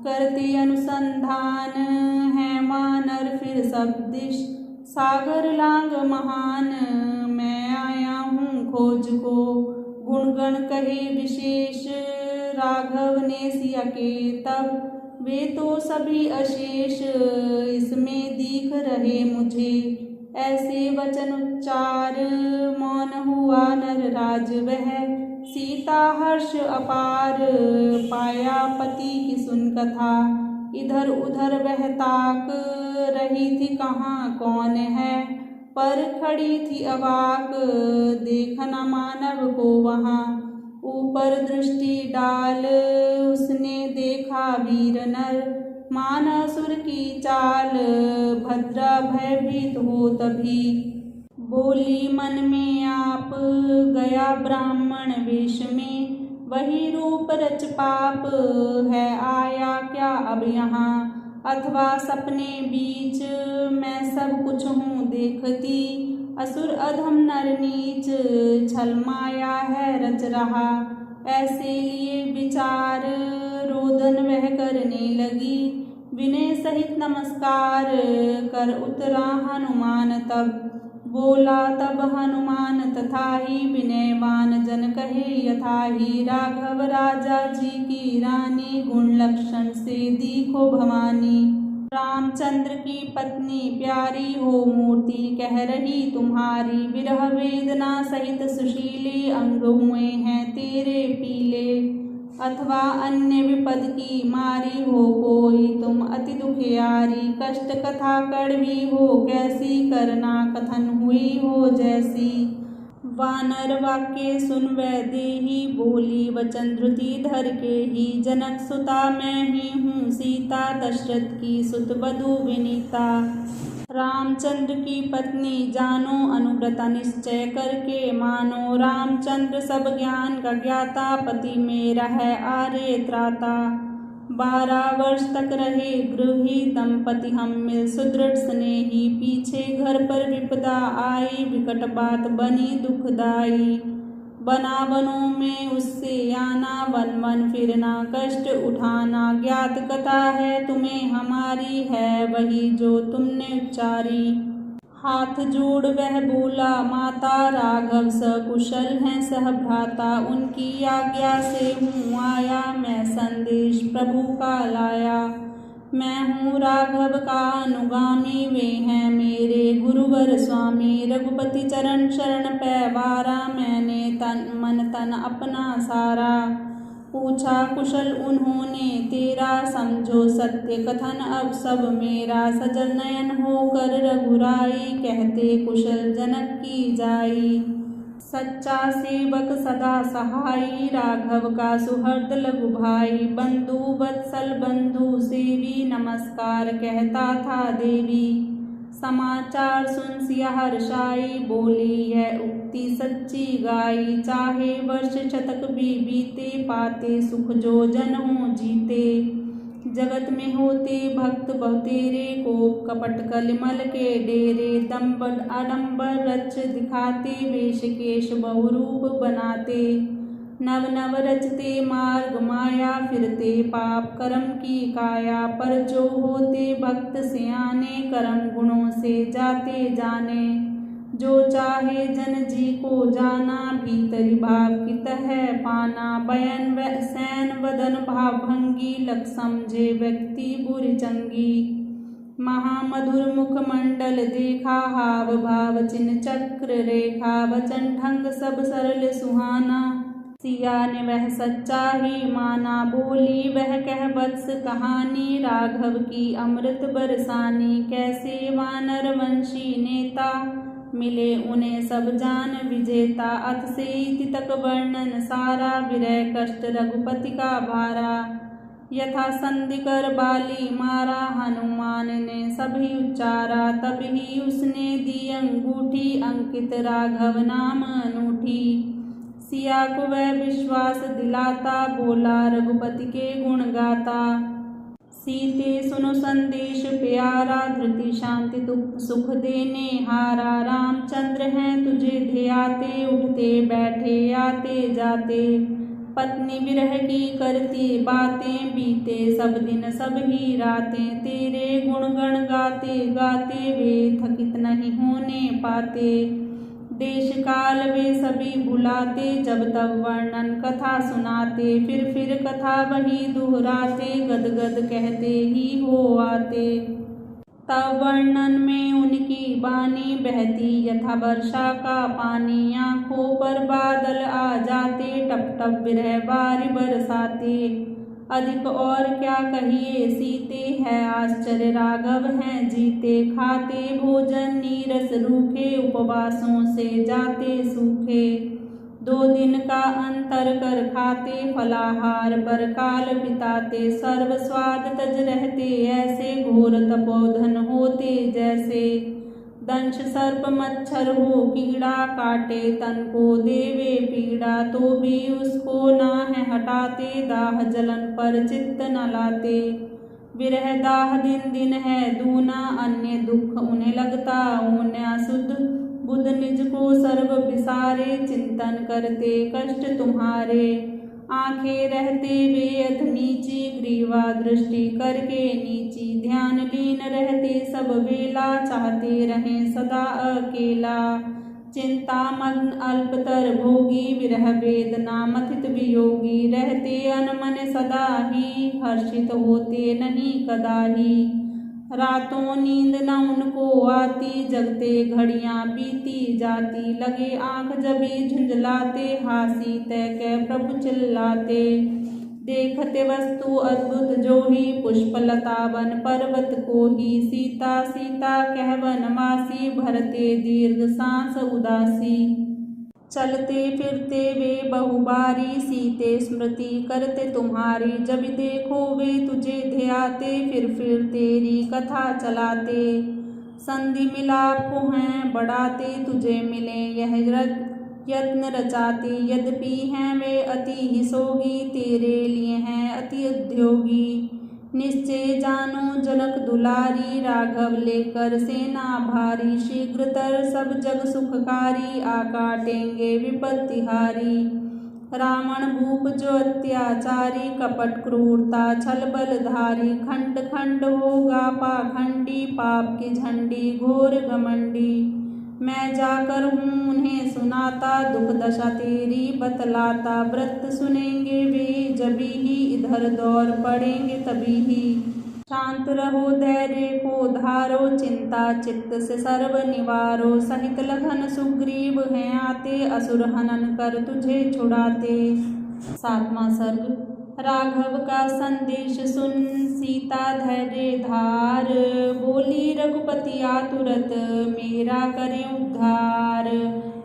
करते अनुसंधान है मानर फिर सब दिश सागर लांग महान। मैं आया हूँ खोज को गुणगण कहे विशेष राघव ने सिया के तब वे तो सभी अशेष इसमें दिख रहे मुझे। ऐसे वचन उच्चार मौन हुआ नर राज वह सीता हर्ष अपार पाया पति की सुन कथा। इधर उधर वह ताक रही थी कहाँ कौन है पर खड़ी थी अवाक देखना मानव को वहाँ। ऊपर दृष्टि डाल उसने देखा वीर नर मानसुर की चाल भद्रा भयभीत हो तभी बोली मन में आप गया ब्राह्मण वेश में वही रूप रच पाप है आया क्या अब यहाँ। अथवा सपने बीच मैं सब कुछ हूँ देखती असुर अधम नर नीच छल माया है रच रहा। ऐसे लिए विचार रोदन वह करने लगी विनय सहित नमस्कार कर उतरा हनुमान तब। बोला तब हनुमान तथा ही विनयवान जन कहे यथा ही राघव राजा जी की रानी गुण लक्षण से दीखो भवानी। रामचंद्र की पत्नी प्यारी हो मूर्ति कह रही तुम्हारी विरह वेदना सहित सुशीले अंग हुए हैं तेरे पीले। अथवा अन्य विपद की मारी हो कोई तुम अति दुखियारी कष्ट कथा कड़वी हो कैसी करना कथन हुई हो जैसी। वानर वाक्य सुन वैदेही बोली वचन धृति धर के ही जनक सुता मैं ही हूँ सीता दशरथ की सुत वधू विनीता। रामचंद्र की पत्नी जानो अनुव्रता निश्चय करके मानो रामचंद्र सब ज्ञान का ज्ञाता पति मेरा है आर्य त्राता। 12 वर्ष तक रहे गृही दंपति हम मिल सुदृढ़ स्नेही पीछे घर पर विपदा आई विकट बात बनी दुखदाई। वनावनों में उससे आना वन वन फिरना कष्ट उठाना ज्ञात कथा है तुम्हें हमारी है वही जो तुमने उच्चारी। हाथ जोड़ वह बोला माता राघव सकुशल हैं सह भ्राता उनकी आज्ञा से हूँ आया मैं संदेश प्रभु का लाया। मैं हूँ राघव का अनुगामी, वे हैं मेरे गुरुवर स्वामी। रघुपति चरण शरण पैवारा, मैंने तन मन तन अपना सारा। पूछा कुशल उन्होंने तेरा, समझो सत्य कथन अब सब मेरा। सजल नयन होकर रघुराई, कहते कुशल जनक की जाई। सच्चा सेवक सदा सहाई, राघव का सुहृद लघु भाई। बंधु वत्सल बंधु सेवी, नमस्कार कहता था देवी। समाचार सुन सिया हर्षाई, बोली यह उक्ति सच्ची गाई। चाहे वर्ष शतक भी बीते, पाते सुख जो जन हो जीते। जगत में होते भक्त बहुतेरे, को कपट कलिमल के डेरे। दम्बर आडम्बर रच दिखाते, वेश केश बहुरूप बनाते। नव नव रचते मार्ग माया, फिरते पाप कर्म की काया। पर जो होते भक्त सियाने, कर्म गुणों से जाते जाने। जो चाहे जन जी को जाना, भीतरी भाव कित है पाना। बयन सैन वदन भाव भंगी, लख समझे व्यक्ति बुरी चंगी। महामधुर मुख मंडल देखा, हाव भाव चिन्ह चक्र रेखा। वचन ढंग सब सरल सुहाना, सिया ने वह सच्चा ही माना। बोली वह कह वत्स कहानी, राघव की अमृत बरसानी। कैसे वानर वंशी नेता, मिले उन्हें सब जान विजेता। अथ से इति तक वर्णन सारा, विरह कष्ट रघुपति का भारा। यथा संधि कर बाली मारा, हनुमान ने सभी उच्चारा। तब ही उसने दी अंगूठी, अंकित राघव नाम अनूठी। सिया को वह विश्वास दिलाता, बोला रघुपति के गुण गाता। सीते सुनो संदेश प्यारा, धृति शांति सुख देने हारा। रामचंद्र हैं तुझे ध्याते, उठते बैठे आते जाते। पत्नी विरह की करती बातें, बीते सब दिन सब ही रातें। तेरे गुण गण गाते गाते, वे थकित नहीं होने पाते। देश काल वे सभी भुलाते, जब तब वर्णन कथा सुनाते। फिर कथा वही दोहराते, गद गद कहते ही हो आते। तब वर्णन में उनकी बानी, बहती यथा वर्षा का पानी। आँखों पर बादल आ जाते, टप टप विरह बारी बरसाते। अधिक और क्या कहिए सीते, है आश्चर्य राघव हैं जीते। खाते भोजन नीरस रूखे, उपवासों से जाते सूखे। 2 दिन का अंतर कर खाते, फलाहार पर काल बिताते। सर्व स्वाद तज रहते ऐसे, घोर तपोधन होते जैसे। दंश सर्प मच्छर हो कीड़ा, काटे तन को देवे पीड़ा। तो भी उसको ना है हटाते, दाह जलन पर चित्त न लाते। विरह दाह दिन दिन है दूना, अन्य दुख उन्हें लगता ऊना। शुद्ध बुध निज को सर्व विसारे, चिंतन करते कष्ट तुम्हारे। आंखें रहते वे अध नीची, ग्रीवा दृष्टि करके नीची। ध्यान लीन रहते सब वेला, चाहते रहें सदा अकेला। चिंता मग्न अल्पतर भोगी, विरह वेदना मथित वियोगी। रहते अनमन सदा ही, हर्षित होते नहीं कदाही। रातों नींद न उनको आती, जगते घड़ियां बीती जाती। लगे आंख जबी झुंझलाते, हासी तय के प्रभु चिल्लाते। देखते वस्तु अद्भुत जो ही, पुष्पलता वन पर्वत को ही। सीता सीता कह वनवासी, भरते दीर्घ सांस उदासी। चलते फिरते वे बहुबारी, सीते स्मृति करते तुम्हारी। जब देखो वे तुझे ध्याते, फिर तेरी कथा चलाते। संधि मिलाप को हैं बढ़ाते, तुझे मिले यह यत्न रचाते। यद्यपि हैं वे अति ही सोगी, तेरे लिए हैं अति उद्योगी। निश्चय जानो जनक दुलारी, राघव लेकर सेना भारी। शीघ्रतर सब जग सुखकारी, आ काटेंगे विपत्तिहारी। रावण भूप जो अत्याचारी, कपट क्रूरता छल बलधारी। खंड खंड होगा पाखंडी, पाप की झंडी घोर घमंडी। मैं जाकर हूँ उन्हें सुनाता, दुख दशा तेरी बतलाता। व्रत सुनेंगे वे जभी ही, इधर दौड़ पड़ेंगे तभी ही। शांत रहो धैर्य को धारो, चिंता चित्त से सर्व निवारो। सहित लखन सुग्रीव हैं आते, असुर हनन कर तुझे छुड़ाते। 7वां सर्ग। राघव का संदेश सुन सीता धैर्य धार, बोली रघुपति आतुरत मेरा करे उद्धार।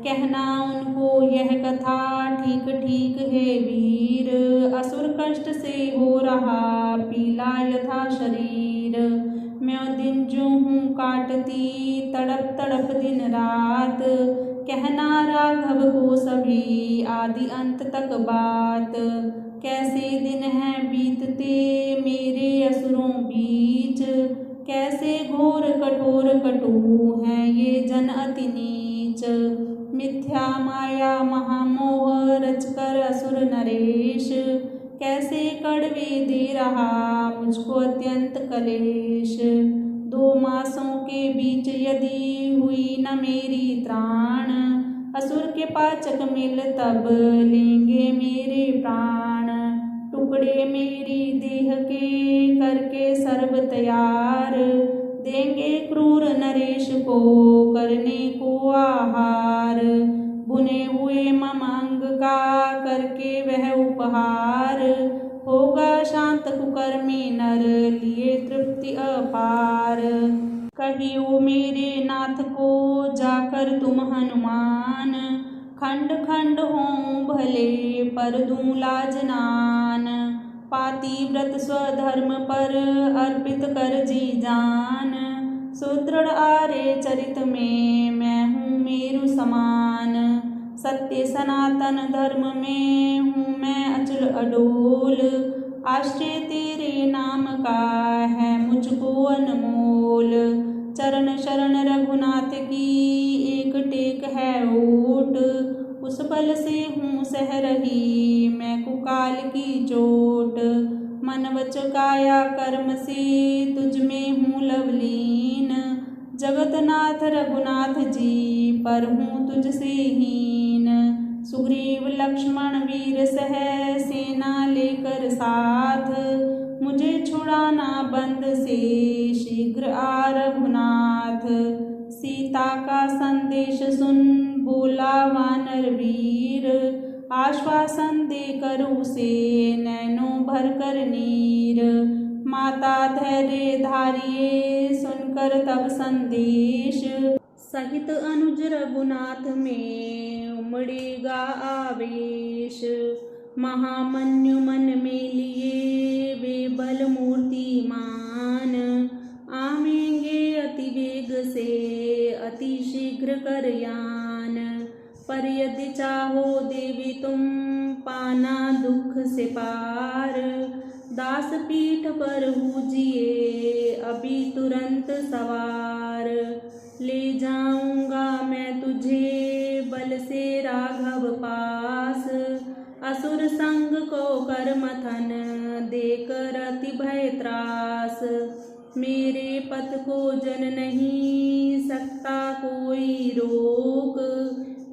कहना उनको यह कथा ठीक ठीक है वीर, असुर कष्ट से हो रहा पीला यथा शरीर। मैं दिन जो हूँ काटती तड़प तड़प दिन रात, कहना राघव को सभी आदि अंत तक बात। कैसे दिन हैं बीतते मेरे असुरों बीच, कैसे घोर कठोर कटु हैं ये जन अति नीच। मिथ्या माया महामोह रचकर असुर नरेश, कैसे कड़वे दे रहा मुझको अत्यंत कलेश। 2 मासों के बीच यदि हुई न मेरी त्राण, असुर के पाचक मिल तब लेंगे मेरे प्राण। टुकड़े मेरी देह के करके सर्व तैयार, देंगे क्रूर नरेश को करने को आहार। बुने हुए मम अंग का करके वह उपहार, होगा शांत कुकर्मी नर लिए तृप्ति अपार। कहियो मेरे नाथ को जाकर तुम हनुमान, खंड खंड हों भले पर दूं लाजनान। पातिव्रत स्वधर्म पर अर्पित कर जी जान, सुदृढ़ आर्य चरित में मैं हूँ मेरु समान। सत्य सनातन धर्म में हूँ मैं अचल अडोल, आश्रय तेरे नाम का है मुझको अनमोल। चरण शरण रघुनाथ की एक टेक है ओट, उस बल से हूँ सह रही मैं कुकाल की चोट। मन वच काया कर्म से तुझ में हूँ लवलीन, जगतनाथ रघुनाथ जी पर हूँ तुझसे हीन। सुग्रीव लक्ष्मण वीर सह सेना लेकर साथ, मुझे छुड़ाना बंद से शीघ्र आ रघुनाथ। सीता का संदेश सुन बोला वानर वीर, आश्वासन देकर उसे नैनों भर कर नीर। माता धैर्य धारिये सुनकर तब संदेश, सहित अनुज रघुनाथ में उमड़ेगा आवेश। महामन्यु मन में लिए वे बल मूर्तिमान, आवेंगे अति वेग से अति शीघ्र कर यान। पर यदि चाहो देवी तुम पाना दुख से पार, दास पीठ पर हूजिए अभी तुरंत सवार। ले जाऊंगा मैं तुझे बल से राघव पास, असुर संग को कर मथन देकर अति भय त्रास। मेरे पथ को जन नहीं सकता कोई रोक,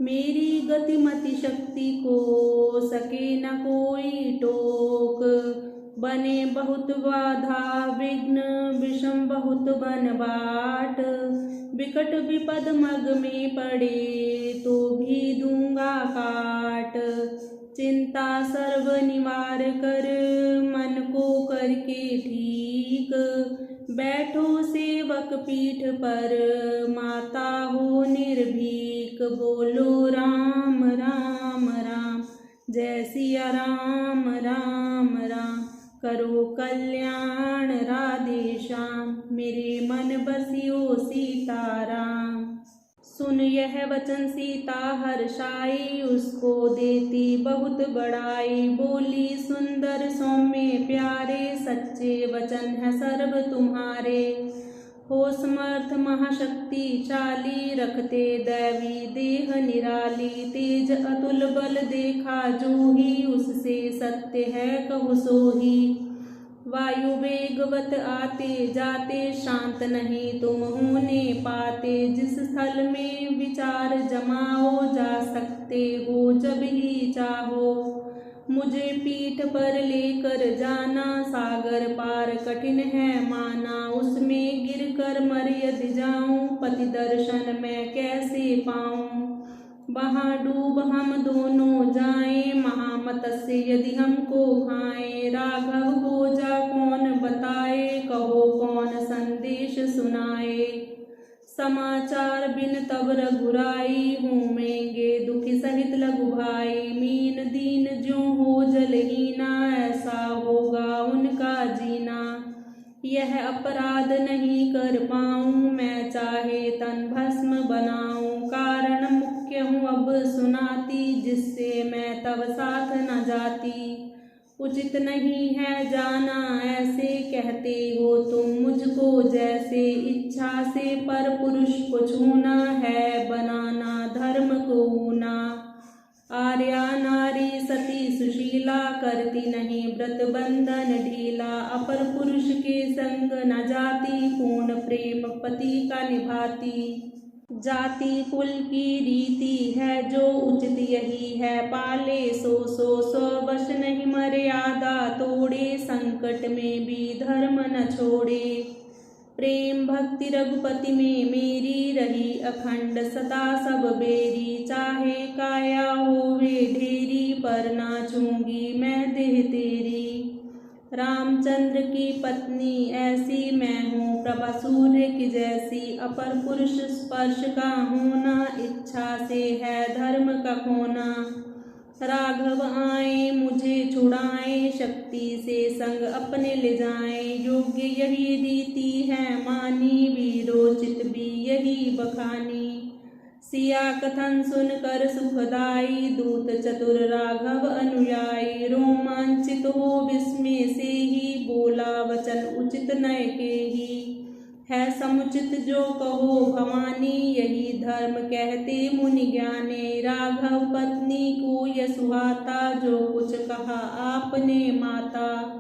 मेरी गतिमति शक्ति को सके न कोई टोक। बने बहुत बाधा विघ्न विषम बहुत बन बाट, विकट विपद मग में पड़े तो भी दूंगा काट। चिंता सर्व निवार कर मन को करके ठीक, बैठो सेवक पीठ पर माता हो निर्भीक। बोलो राम राम राम, जय सिया राम राम राम। करो कल्याण राधे श्याम, मेरे मन बसियो सीताराम। सुन यह वचन सीता हर्षाई, उसको देती बहुत बड़ाई। बोली सुंदर सौम्य प्यारे, सच्चे वचन है सर्व तुम्हारे। हो समर्थ महाशक्तिशाली, रखते दैवी देह निराली। तेज अतुल बल देखा जो ही, उससे सत्य है कहु सोही। वायु वेगवत आते जाते, शांत नहीं तुम होने पाते। जिस स्थल में विचार जमाओ, जा सकते हो जब ही चाहो। मुझे पीठ पर लेकर जाना, सागर पार कठिन है माना। उसमें गिर कर मर यदि जाऊं, पति दर्शन मैं कैसे पाऊं। वहाँ डूब हम दोनों जाएं, महामत्स्य यदि हमको खाएं। राघव गोजा कौन बताए, कहो कौन संदेश सुनाए। समाचार बिन तब रघुराई, होमेंगे दुखी सहित लघु भाई। मीन दीन ज्यों हो जलहीना, ऐसा होगा उनका जीना। यह अपराध नहीं कर पाऊं, मैं चाहे तन भस्म बनाऊं। कारण मुख्य हूँ अब सुनाती, जिससे मैं तब साथ न जाती। उचित नहीं है जाना ऐसे, कहते हो तुम मुझको जैसे। इच्छा से पर पुरुष को छूना है, बनाना धर्म को ऊना। आर्या नारी सती सुशीला, करती नहीं व्रत बंधन ढीला। अपर पुरुष के संग न जाती, पूर्ण प्रेम पति का निभाती। जाति कुल की रीति है जो उचित यही है, पाले सो वश नहीं मर्यादा तोड़े। संकट में भी धर्म न छोड़े, प्रेम भक्ति रघुपति में मेरी रही। अखंड सदा सब बेरी, चाहे काया होवे ढेरी। पर ना छूंगी मैं देह तेरी। रामचंद्र की पत्नी ऐसी मैं हूँ, प्रभा सूर्य की जैसी। अपर पुरुष स्पर्श का होना, इच्छा से है धर्म का खोना। राघव आए मुझे छुड़ाएं, शक्ति से संग अपने ले जाएं। योग्य यही रीति है मानी, वीरोचित भी यही बखानी। सिया कथन सुनकर सुखदाई, दूत चतुर राघव अनुयायी। रोमांचित हो विस्मय से ही, बोला वचन उचित नय के ही। है समुचित जो कहो भवानी, यही धर्म कहते मुनि ज्ञानी। राघव पत्नी को यह सुहाता, जो कुछ कहा आपने माता।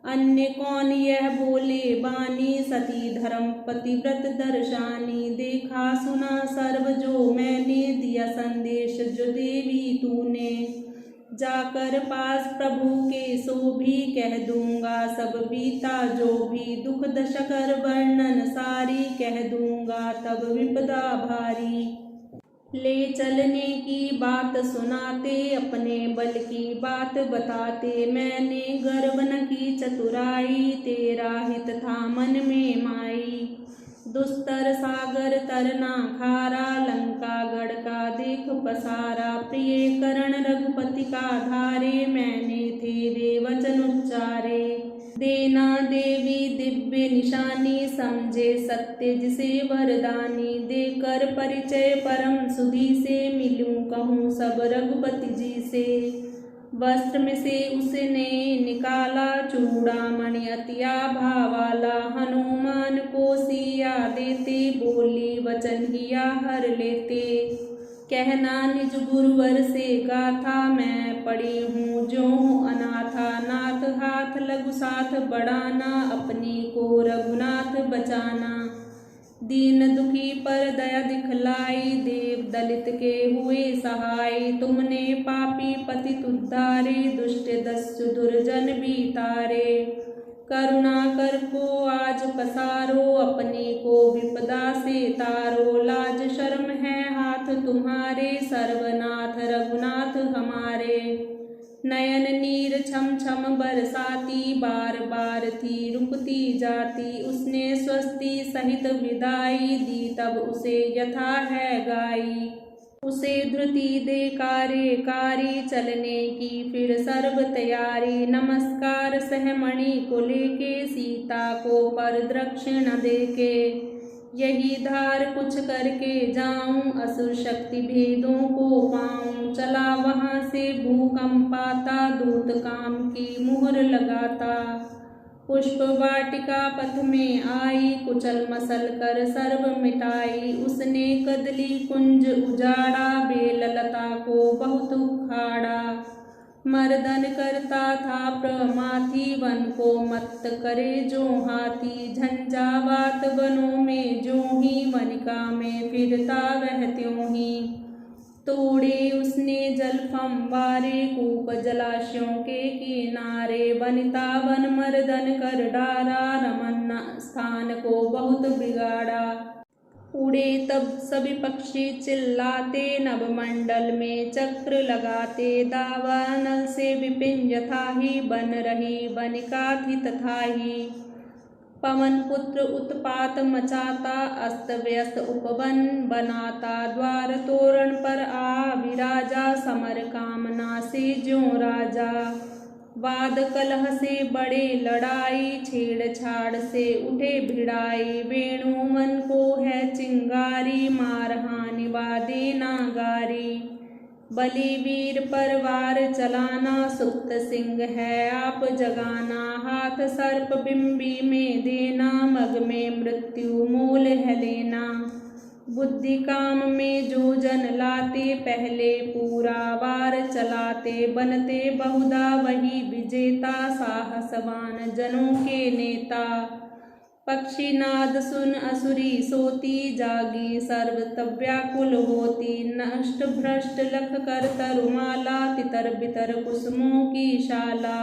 अन्य कौन यह बोले बानी, सती धर्म पतिव्रत दर्शानी। देखा सुना सर्व जो मैंने, दिया संदेश जो देवी तूने। जाकर पास प्रभु के सो भी कह दूंगा, सब बीता जो भी दुख दशकर वर्णन सारी। कह दूंगा तब विपदा भारी। ले चलने की बात सुनाते, अपने बल की बात बताते। मैंने गर्व न की चतुराई, तेरा हित था मन में माई। दुस्तर सागर तरना खारा, लंका गढ़ का देख पसारा। प्रिय करण रघुपति का धारे, मैंने थे वे वचन उच्चारे। देना देवी दिव्य निशानी, समझे सत्य जिसे वरदानी। देकर परिचय परम सुधि से, मिलूं कहूँ सब रघुपति जी से। वस्त्र में से उसने निकाला, चूड़ामणि अतिया भावाला। हनुमान को सिया देते, बोली वचन हिया हर लेते। कहना निज गुरुवर से गाथा, मैं पड़ी हूँ जो हूँ अनाथा। नाथ हाथ लघु साथ बढ़ाना, अपनी को रघुनाथ बचाना। दीन दुखी पर दया दिखलाई, देव दलित के हुए सहाय। तुमने पापी पतित उद्धारे, दुष्ट दस्यु दुर्जन भी तारे। करुणा कर को आज पसारो, अपनी को विपदा से तारो। लाज शर्म है हाथ तुम्हारे, सर्वनाथ रघुनाथ हमारे। नयन नीर छम छम बरसाती, बार बार थी रुकती जाती। उसने स्वस्ति सहित विदाई दी, तब उसे यथा है गाई। उसे धृति दे कारे कारी, चलने की फिर सर्व तैयारी। नमस्कार सहमणि को लेके, सीता को पर दक्षिण देके। यही धार कुछ करके जाऊं, असुर शक्ति भेदों को पाऊं। चला वहां से भूकंपाता, दूत काम की मुहर लगाता। पुष्प वाटिका पथ में आई, कुचल मसल कर सर्व मिटाई। उसने कदली कुंज उजाड़ा, बेल लता को बहुत उखाड़ा। मर्दन करता था प्रमाथी, वन को मत करे जो हाथी। झंझावात वनों में जो ही, वनिका में फिरता वह त्यों ही। तोड़े उसने जल फंवारे, कूप जलाशयों के किनारे। वनिता वन मर्दन कर डारा, रमन स्थान को बहुत बिगाड़ा। उड़े तब सभी पक्षी चिल्लाते, नभमंडल में चक्र लगाते। दावानल से विपिन यथा ही, बन रही वनिका थी तथा ही। पवन पुत्र उत्पात मचाता, अस्त व्यस्त उपवन बनाता। द्वार तोरण पर आ विराजा, समर कामना से ज्यों राजा। वाद कलह से बड़े लड़ाई, छेड़छाड़ से उठे भिड़ाई। वेणु मन को है चिंगारी, मारहानि वादे नागारी। बलिवीर पर वार चलाना, सुप्त सिंह है आप जगाना। हाथ सर्प बिंबी में देना, मग में मृत्यु मोल है लेना। बुद्धि काम में जो जन लाते, पहले पूरा वार चलाते। बनते बहुधा वही विजेता, साहसवान जनों के नेता। पक्षी नाद सुन असुरी सोती, जागी सर्व तब व्याकुल होती। नष्ट भ्रष्ट लख कर तरुमाला, तितर बितर कुसुमों की शाला।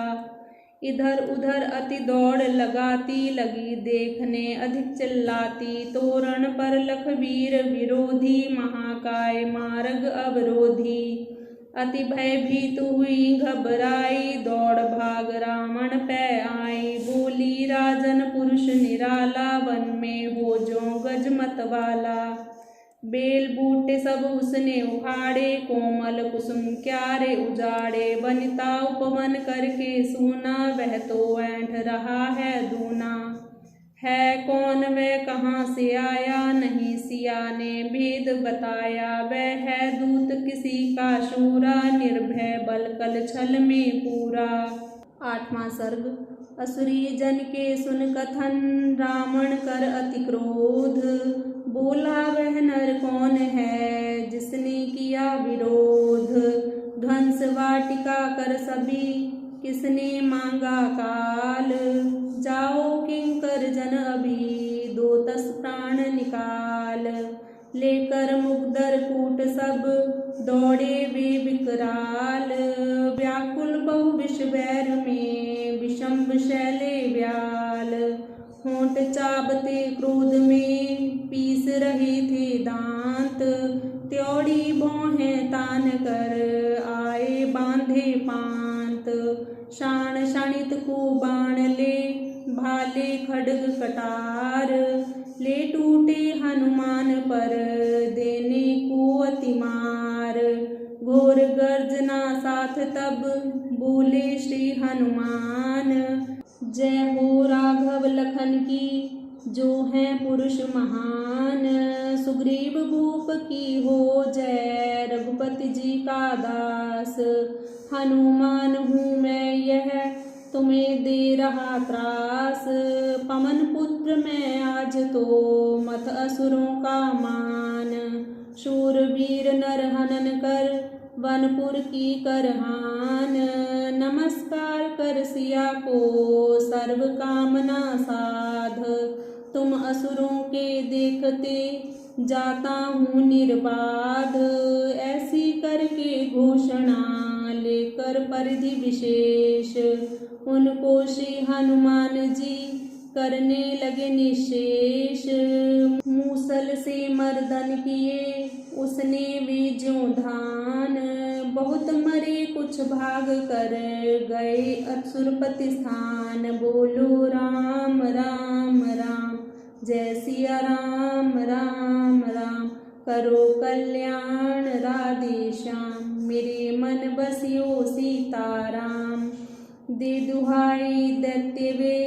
इधर उधर अति दौड़ लगाती, लगी देखने अधिक चिल्लाती। तोरण पर लखवीर विरोधी, महाकाय मार्ग अवरोधी। अति भयभीत हुई घबराई, दौड़ भाग रावण पै आई। बोली राजन पुरुष निराला, वन में हो जो गज मतवाला। बेल बूटे सब उसने उखाड़े, कोमल कुसुम क्यारे उजाड़े। वनिता उपवन करके सूना, वह तो ऐंठ रहा है दूना। है कौन वह कहाँ से आया, नहीं सिया ने भेद बताया। वह है दूत किसी का शूरा, निर्भय बल कल छल में पूरा। 8वां सर्ग। असुरी जन के सुन कथन, रावण कर अति क्रोध। बोला वह नर कौन है, जिसने किया विरोध। ध्वंस वाटिका कर सभी, किसने मांगा काल। जाओ किंकर जन अभी, दो 10 प्राण निकाल। लेकर मुग्धर कूट सब, दौड़े वे विकराल। व्याकुल बहु विष बैर में, विषम शैले व्याल। होंठ चाबते क्रोध में, पीस रहे थे दांत। त्योड़ी भौहें तान कर, आए बांधे पांत। शाण शाणित को बाण ले, भाले खड्ग कटार। ले टूटे हनुमान पर, देने को अति मार। घोर गर्जना साथ तब, बोले श्री हनुमान। जय हो राघव लखन की, जो हैं पुरुष महान। सुग्रीव भूप की हो जय, रघुपति जी का दास। हनुमान हूँ मैं यह, तुम्हें दे रहा त्रास। पवन पुत्र मैं आज तो, मत असुरों का मान। शूरवीर नर हनन कर, वनपुर की करहान। नमस्कार कर सिया को, सर्व कामना साध। तुम असुरों के देखते, जाता हूँ निर्बाध। ऐसी करके घोषणा, लेकर परिधि विशेष। उनको श्री हनुमान जी, करने लगे निशेष। मूसल से मर्दन किए, उसने वे ज्यों धान। बहुत मरे कुछ भाग कर, गए असुरपति स्थान। बोलो राम राम राम, जय सिया राम राम राम। करो कल्याण राधे श्याम, मेरे मन बसियो सीताराम। दे दुहाई दैत्य वे,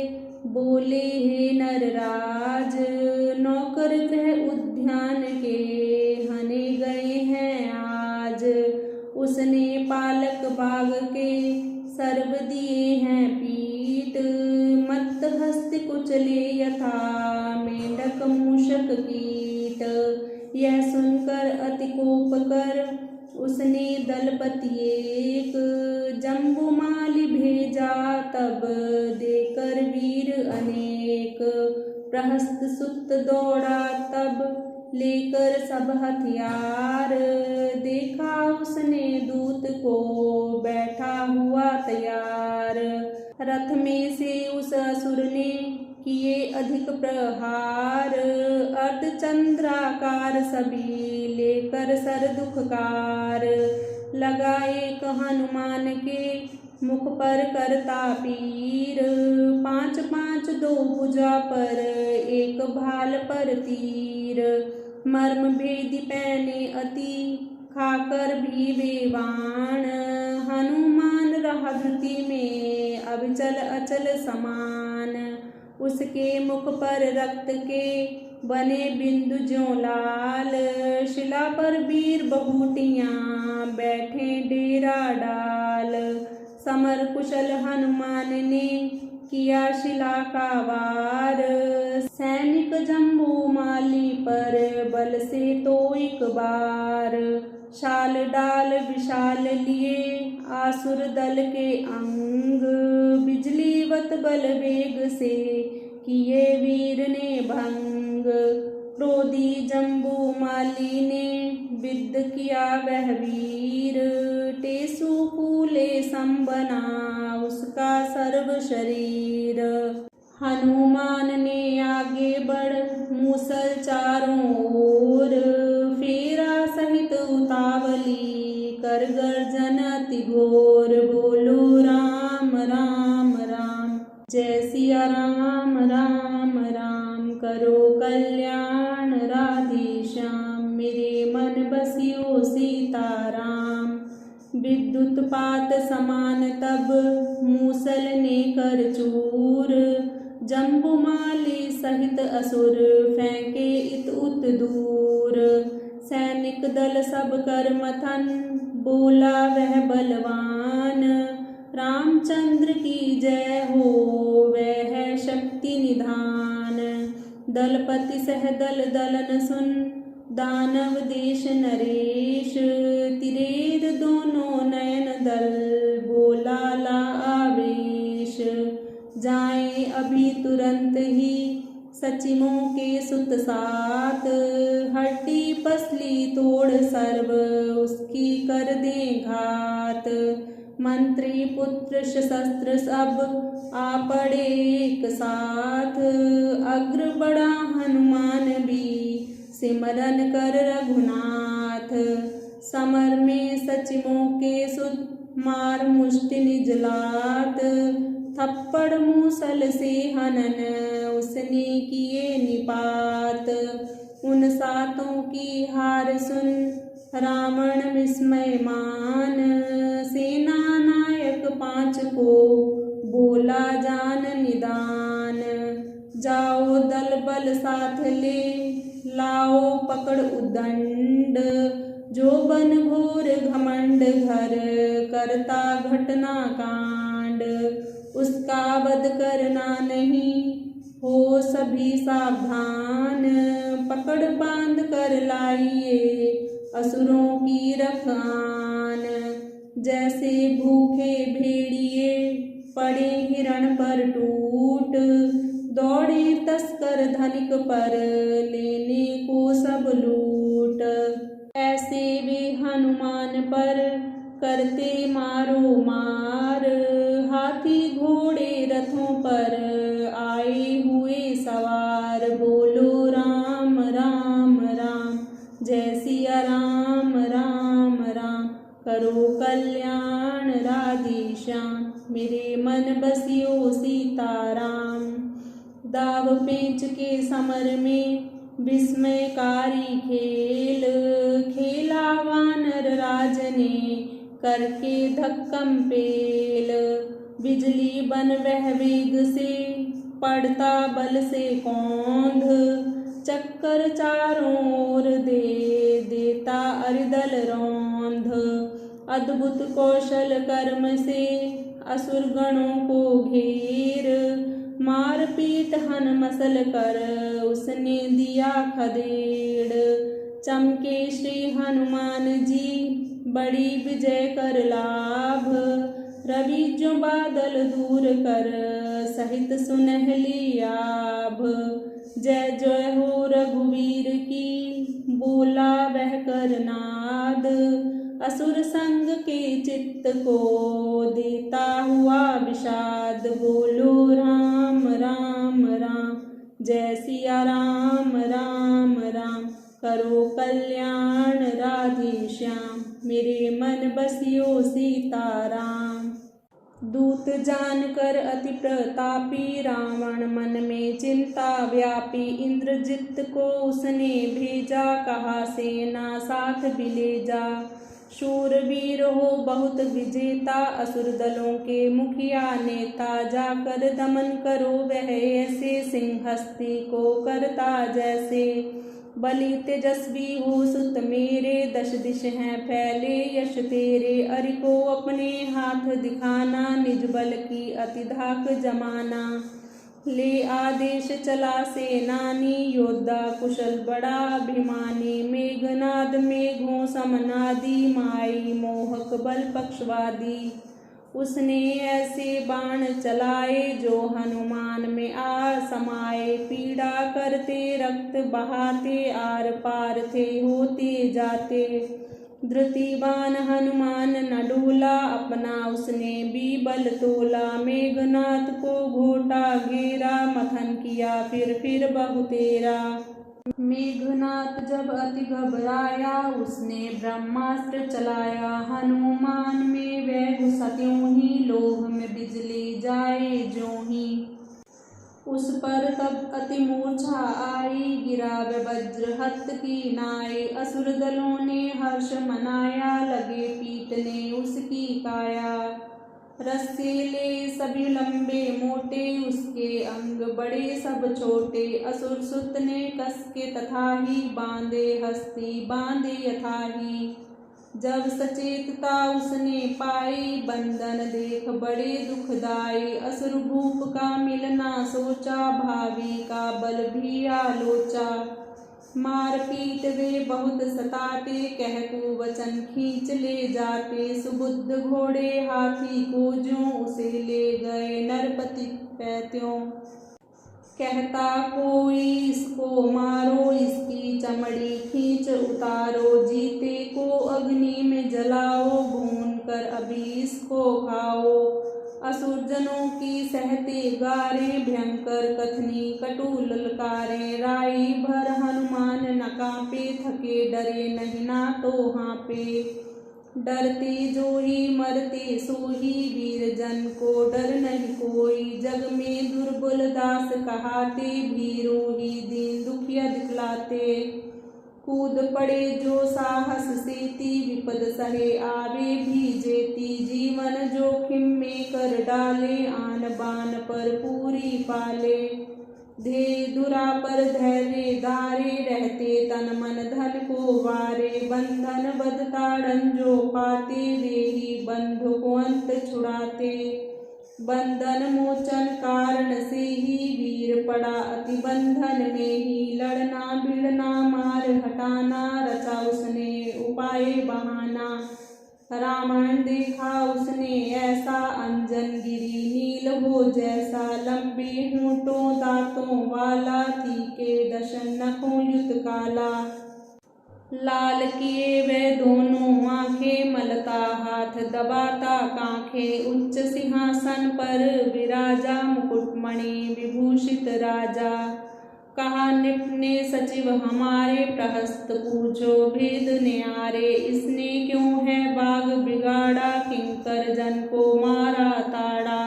बोले हे नरराज। नौकर गृह उद्यान के, हने गए हैं आज। उसने पालक बाग के, सर्व दिए हैं पीट। मत्त हस्त कुचले यथा, मेंढक मूषक कीट। यह सुनकर अति कोप कर, उसने दलपति एक। जम्बुमाली भेजा तब, देकर वीर अनेक। प्रहस्त सुत दौड़ा तब, लेकर सब हथियार। देखा उसने दूत को बैठा हुआ तैयार। रथ में से उस असुर ने किए अधिक प्रहार। अर्धचंद्राकार सभी लेकर सर दुखकार। लगा एक हनुमान के मुख पर करता पीर। पांच पांच दो भुजा पर एक भाल पर तीर। मर्म भेदी पहने अति खाकर भी वे बाण। हनुमान रहा धृति में अविचल अचल समान। उसके मुख पर रक्त के बने बिंदु ज्यों लाल। शिला पर वीर बहुटियां बैठे डेरा डाल। समर कुशल हनुमान ने किया शिला का वार। सैनिक जम्बूमाली पर बल से तो एक बार। शाल डाल विशाल लिए आसुर दल के अंग। बिजलीवत बल वेग से किए वीर ने भंग। क्रोधी जम्बूमाली ने विद्ध किया वह वीर। टेसु फूले संबना उसका सर्व शरीर। हनुमान ने आगे बढ़ मूसल चारों ओर। फेरा सहित उतावली कर गर्जन अति घोर। बोलो राम राम राम जय सिया राम राम राम। करो कल्याण राधे श्याम मेरे मन बसियो सीताराम। विद्युत पात समान तब मूसल ने कर चूर। जम्बूमाली सहित असुर फेंके इत उत दूर। सैनिक दल सब कर मथन बोला वह बलवान। रामचंद्र की जय हो वह शक्ति निधान। दलपति सह दल दलन सुन दानव देश नरेश। तिरेर दोनों नयन दल बोला ला आवेश। जाए अभी तुरंत ही सचिमों के सुत साथ। हड्डी पसली तोड़ सर्व उसकी कर दे घात। मंत्री पुत्र शस्त्र सब आ पड़े एक साथ। अग्र बढ़ा हनुमान भी सिमरन कर रघुनाथ। समर में सचिमों के सुत मार मुष्टि निजलात। थप्पड़ मूसल से हनन उसने किए निपात। उन सातों की हार सुन रावण विस्मय मान। सेना नायक पांच को बोला जान निदान। जाओ दल बल साथ ले लाओ पकड़ उदंड। जो बन घोर घमंड घर करता घटना कांड। उसका वध करना नहीं हो सभी सावधान। पकड़ बांध कर लाइए असुरों की रखान। जैसे भूखे भेड़िए पड़े हिरण पर टूट। दौड़े तस्कर धनिक पर लेने को सब लूट। ऐसे वे हनुमान पर करते मारो मार। हाथी घोड़े रथों पर आए हुए सवार। बोलो राम राम राम जय सिया राम राम राम। करो कल्याण राधे श्याम मेरे मन बसियो सीताराम। दाव पेंच के समर में विस्मयकारी खेल। खेला वानर राज ने करके धक्कम पेल। बिजली बन वह वेग से पड़ता बल से कौंध। चक्कर चारों ओर दे देता अरिदल रौंध। अद्भुत कौशल कर्म से असुर गणों को घेर। मार पीट हन मसल कर उसने दिया खदेड़। चमके श्री हनुमान जी बड़ी विजय कर लाभ। रवि जो बादल दूर कर सहित सुनहली आभ। जय जय हो रघुवीर की असुर संग के चित्त को देता हुआ विषाद, बोलो राम राम राम, जय सिया राम राम राम। करो कल्याण राधे श्याम, मेरे मन बसियो सीताराम। दूत जानकर अति प्रतापी, रावण मन में चिंता व्यापी। इंद्रजित को उसने भेजा, कहा सेना साथ भी ले जा। शूरवीर हो बहुत विजेता, असुर दलों के मुखिया नेता। जाकर दमन करो वह ऐसे, सिंहस्ती को करता जैसे। बलि तेजस्वी हो सुत मेरे, दश दिश हैं फैले यश तेरे। अरि को अपने हाथ दिखाना, निज बल की अति धाक जमाना। ले आदेश चला सेनानी, योद्धा कुशल बड़ा अभिमानी। मेघनाद मेघों समनादी, माई मोहक बल पक्षवादी। उसने ऐसे बाण चलाए, जो हनुमान में आ समाये। पीड़ा करते रक्त बहाते, आर पार थे होते जाते। धृतिवान हनुमान न डोला, अपना उसने भी बल तोला। मेघनाथ को घोटा घेरा, मथन किया फिर बहुतेरा। मेघनाथ जब अति घबराया, उसने ब्रह्मास्त्र चलाया। हनुमान में वह घुसा त्यों ही, लोभ में बिजली जाए ज्यों ही। उस पर तब अति मूर्छा आई, गिरा वह वज्र हस्त की नाई। असुर दलों ने हर्ष मनाया, लगे पीटने उसकी काया। रसीले सभी लंबे मोटे, उसके अंग बड़े सब छोटे। असुर सुत ने कस के तथा ही, बांधे हस्ती बांधे यथा ही। जब सचेतता उसने पाई, बंधन देख बड़े दुखदाई। असुर भूप का मिलना सोचा, भावी का बल भी आलोचा। मार पीट वे बहुत सताते, कह को वचन खींच ले जाते। सुबुद्ध घोड़े हाथी को ज्यों, उसे ले गए नरपति पैत्यों। कहता कोई इसको मारो, इसकी चमड़ी खींच उतारो। जीते को अग्नि में जलाओ, भून कर अभी इसको खाओ। असुर जनों की सहते गारे, भयंकर कथनी कटु ललकारे। राई भर हनुमान न कांपे, थके डरे नहीं ना तो हाँपे। डरते जो ही मरते सोही, वीर जन को डर नहीं कोई। जग में दुर्बल दास कहाते, भीरो ही दीन दुखिया दिखलाते। कूद पड़े जो साहस सेती, विपद सहे आवे भी जेती। जीवन जोखिम में कर डाले, आन बान पर पूरी पाले। धे दुरा पर धैर्य धारे, रहते तन मन धन को वारे। बंधन बद ताड़न जो पाते, वे ही बंधु को अंत छुड़ाते। बंधन मोचन कारण से ही, वीर पड़ा अति बंधन में ही। लड़ना भिड़ना मार हटाना, रचा उसने उपाय बहाना। रावण देखा उसने ऐसा, अंजन गिरी नील हो जैसा। लंबे होंठों दांतों वाला, तीखे दशन नखों युत काला। लाल किए वे दोनों आंखें, मलता हाथ दबाता कांखें। उच्च सिंहासन पर विराजा, मुकुटमणि विभूषित राजा। कहा निपने सचिव हमारे, प्रहस्त पूछो भेद न्यारे। इसने क्यों है बाग बिगाड़ा, किंकर जन को मारा ताड़ा।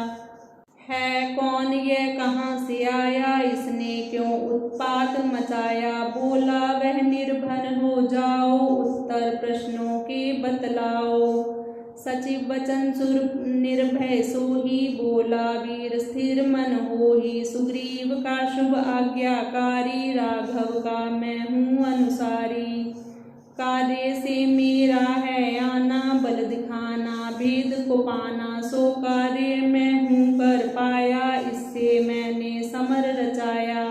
है कौन ये कहाँ से आया, इसने क्यों उत्पात मचाया। बोला वह निर्भय हो जाओ, उत्तर प्रश्नों के बतलाओ। सचिव वचन सुर निर्भय सोही, बोला वीर स्थिर मन होही। सुग्रीव का शुभ आज्ञाकारी, राघव का मैं हूँ अनुसारी। कार्य से मेरा है आना, बल दिखाना भेद को पाना। सो कार्य मैं हूँ कर पाया, इससे मैंने समर रचाया।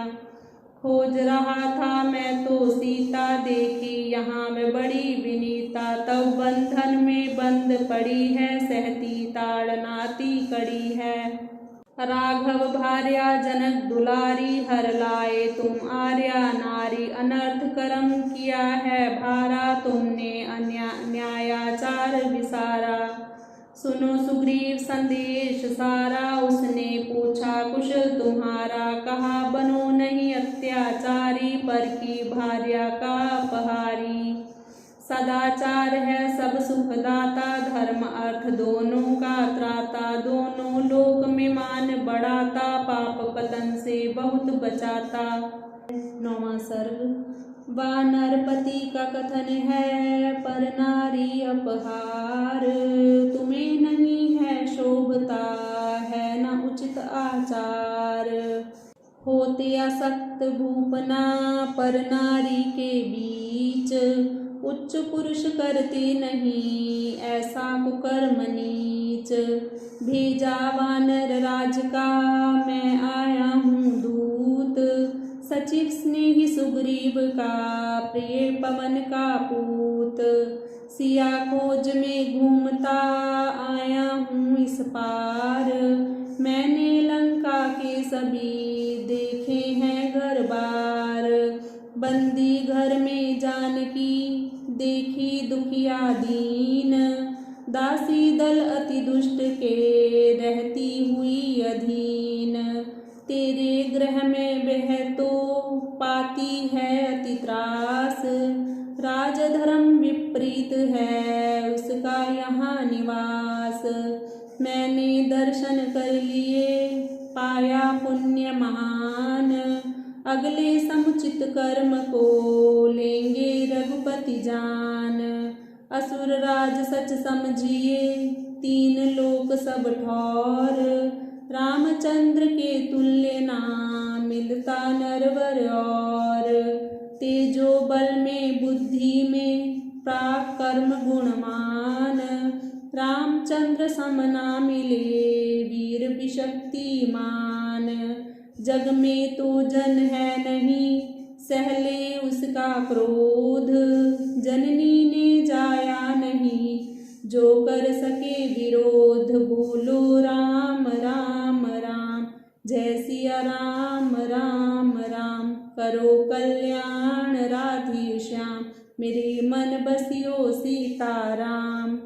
खोज रहा था मैं तो सीता, देखी यहाँ मैं बड़ी विनीता। तब बंधन में बंद पड़ी है, सहती ताड़नाती कड़ी है। राघव भार्या जनक दुलारी, हर लाए तुम आर्या नारी। अनर्थ कर्म किया है भारा, तुमने न्यायाचार सुनो सुग्रीव संदेश सारा, उसने पूछा कुशल तुम्हारा। कहा बनो नहीं अत्याचारी, पर की भार्या का अपहारी। सदाचार है सब सुखदाता, धर्म अर्थ दोनों का त्राता। दोनों लोक में मान बढ़ाता, पाप पतन से बहुत बचाता। 9वां सर्ग। वानरपति का कथन है, पर नारी अपहार। तुम्हें नहीं है शोभता, है न उचित आचार। होते असक्त भूपना, पर नारी के बीच। उच्च पुरुष करते नहीं, ऐसा कुकर्म नीच। भेजा वानर राज का, मैं आया हूँ दूत। सचिव स्नेही सुग्रीव का, प्रिय पवन का पूत। सिया खोज में घूमता, आया हूँ इस पार। मैंने लंका के सभी देखे हैं घर बार। बंदी घर में जानकी, देखी दुखिया दीन। दासी दल अति दुष्ट के, रहती हुई अधीन। तेरे गृह में वह तो पाती है अति त्रास। राजधर्म विपरीत है, उसका यहाँ निवास। मैंने दर्शन कर लिए, पाया पुण्य महान। अगले समुचित कर्म को, लेंगे रघुपति जान। असुर राज सच समझिए, 3 लोक सब ठौर। रामचंद्र के तुल्य नाम, मिलता नरवर और। तेजो बल में बुद्धि में, प्राक कर्म गुणमान। रामचंद्र समना मिले, वीर विशक्तिमान। जग में तो जन है नहीं, सहले उसका क्रोध। जननी ने जाया नहीं, जो कर सके विरोध। बोलो राम राम राम, जय सिया राम राम राम। करो कल्याण राधे श्याम, मेरे मन बसियो सीताराम।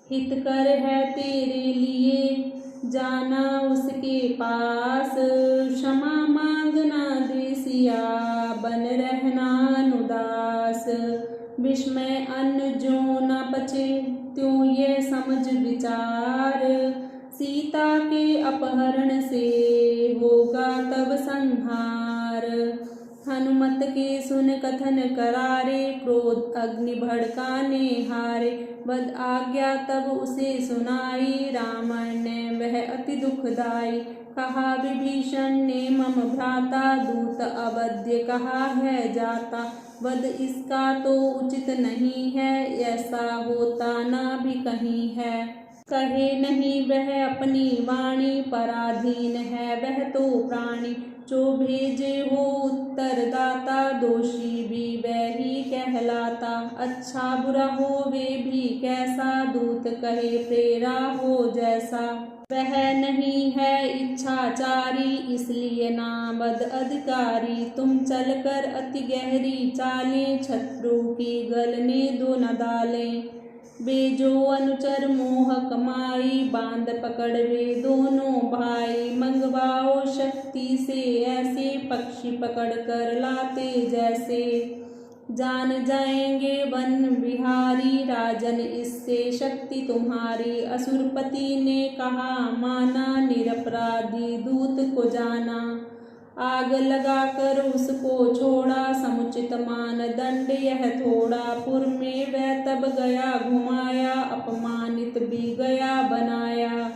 हितकर है तेरे लिए, जाना उसके पास। क्षमा मांगना दे सिया, बन रहना उदास। विस्मय अन्न जो न पचे, त्यों ये समझ विचार। सीता के अपहरण से, होगा तब संहार। हनुमत के सुन कथन करारे, क्रोध अग्नि भड़काने हारे। बद आज्ञा तब उसे सुनाई, रावण ने वह अति दुखदाई। कहा विभीषण ने मम भ्राता, दूत अवध्य कहा है जाता। वध इसका तो उचित नहीं है, ऐसा होता ना भी कहीं है। कहे नहीं वह अपनी वाणी, पराधीन है वह तो प्राणी। जो भेजे हो उत्तरदाता, दोषी भी वह ही कहलाता। अच्छा बुरा हो वे भी कैसा, दूत कहे प्रेरा हो जैसा। वह नहीं है इच्छाचारी, इसलिए नामद अधिकारी। तुम चलकर अति गहरी चालें, शत्रु की गलने दो न डालें। वे जो अनुचर मोह कमाई, बांध पकड़ वे दोनों भाई। मंगवाओ शक्ति से ऐसे, पक्षी पकड़ कर लाते जैसे। जान जाएंगे वन बिहारी, राजन इससे शक्ति तुम्हारी। असुरपति ने कहा माना, निरपराधी दूत को जाना। आग लगा कर उसको छोड़ा, समुचित मान दंड यह थोड़ा। पुर में वह तब गया घुमाया, अपमानित भी गया बनाया।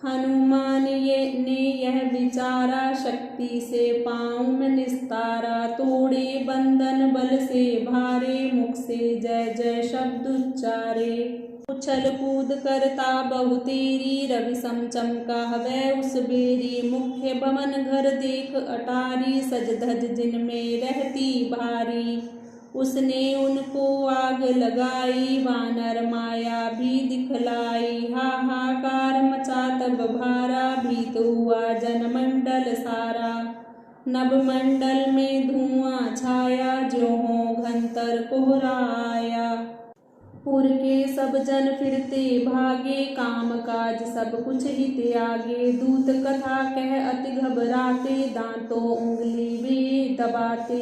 हनुमान ने यह विचारा, शक्ति से पाँव में निस्तारा। तोड़े बंधन बल से भारे, मुख से जय जय शब्द उच्चारे। उछल कूद करता बहु तेरी, रवि सम चमका वह उस बेरी। मुख्य भवन घर देख अटारी, सज धज जिनमें रहती भारी। उसने उनको आग लगाई, वानर माया भी दिखलाई। हाहाकार मचा तब भारा, भीत हुआ जनमंडल सारा। नभमंडल में धुआं छाया, ज्यों हो घनतर कोहरा आया। पुर के सब जन फिरते भागे, काम काज सब कुछ ही त्यागे। दूत कथा कह अति घबराते, दांतों उंगली वे दबाते।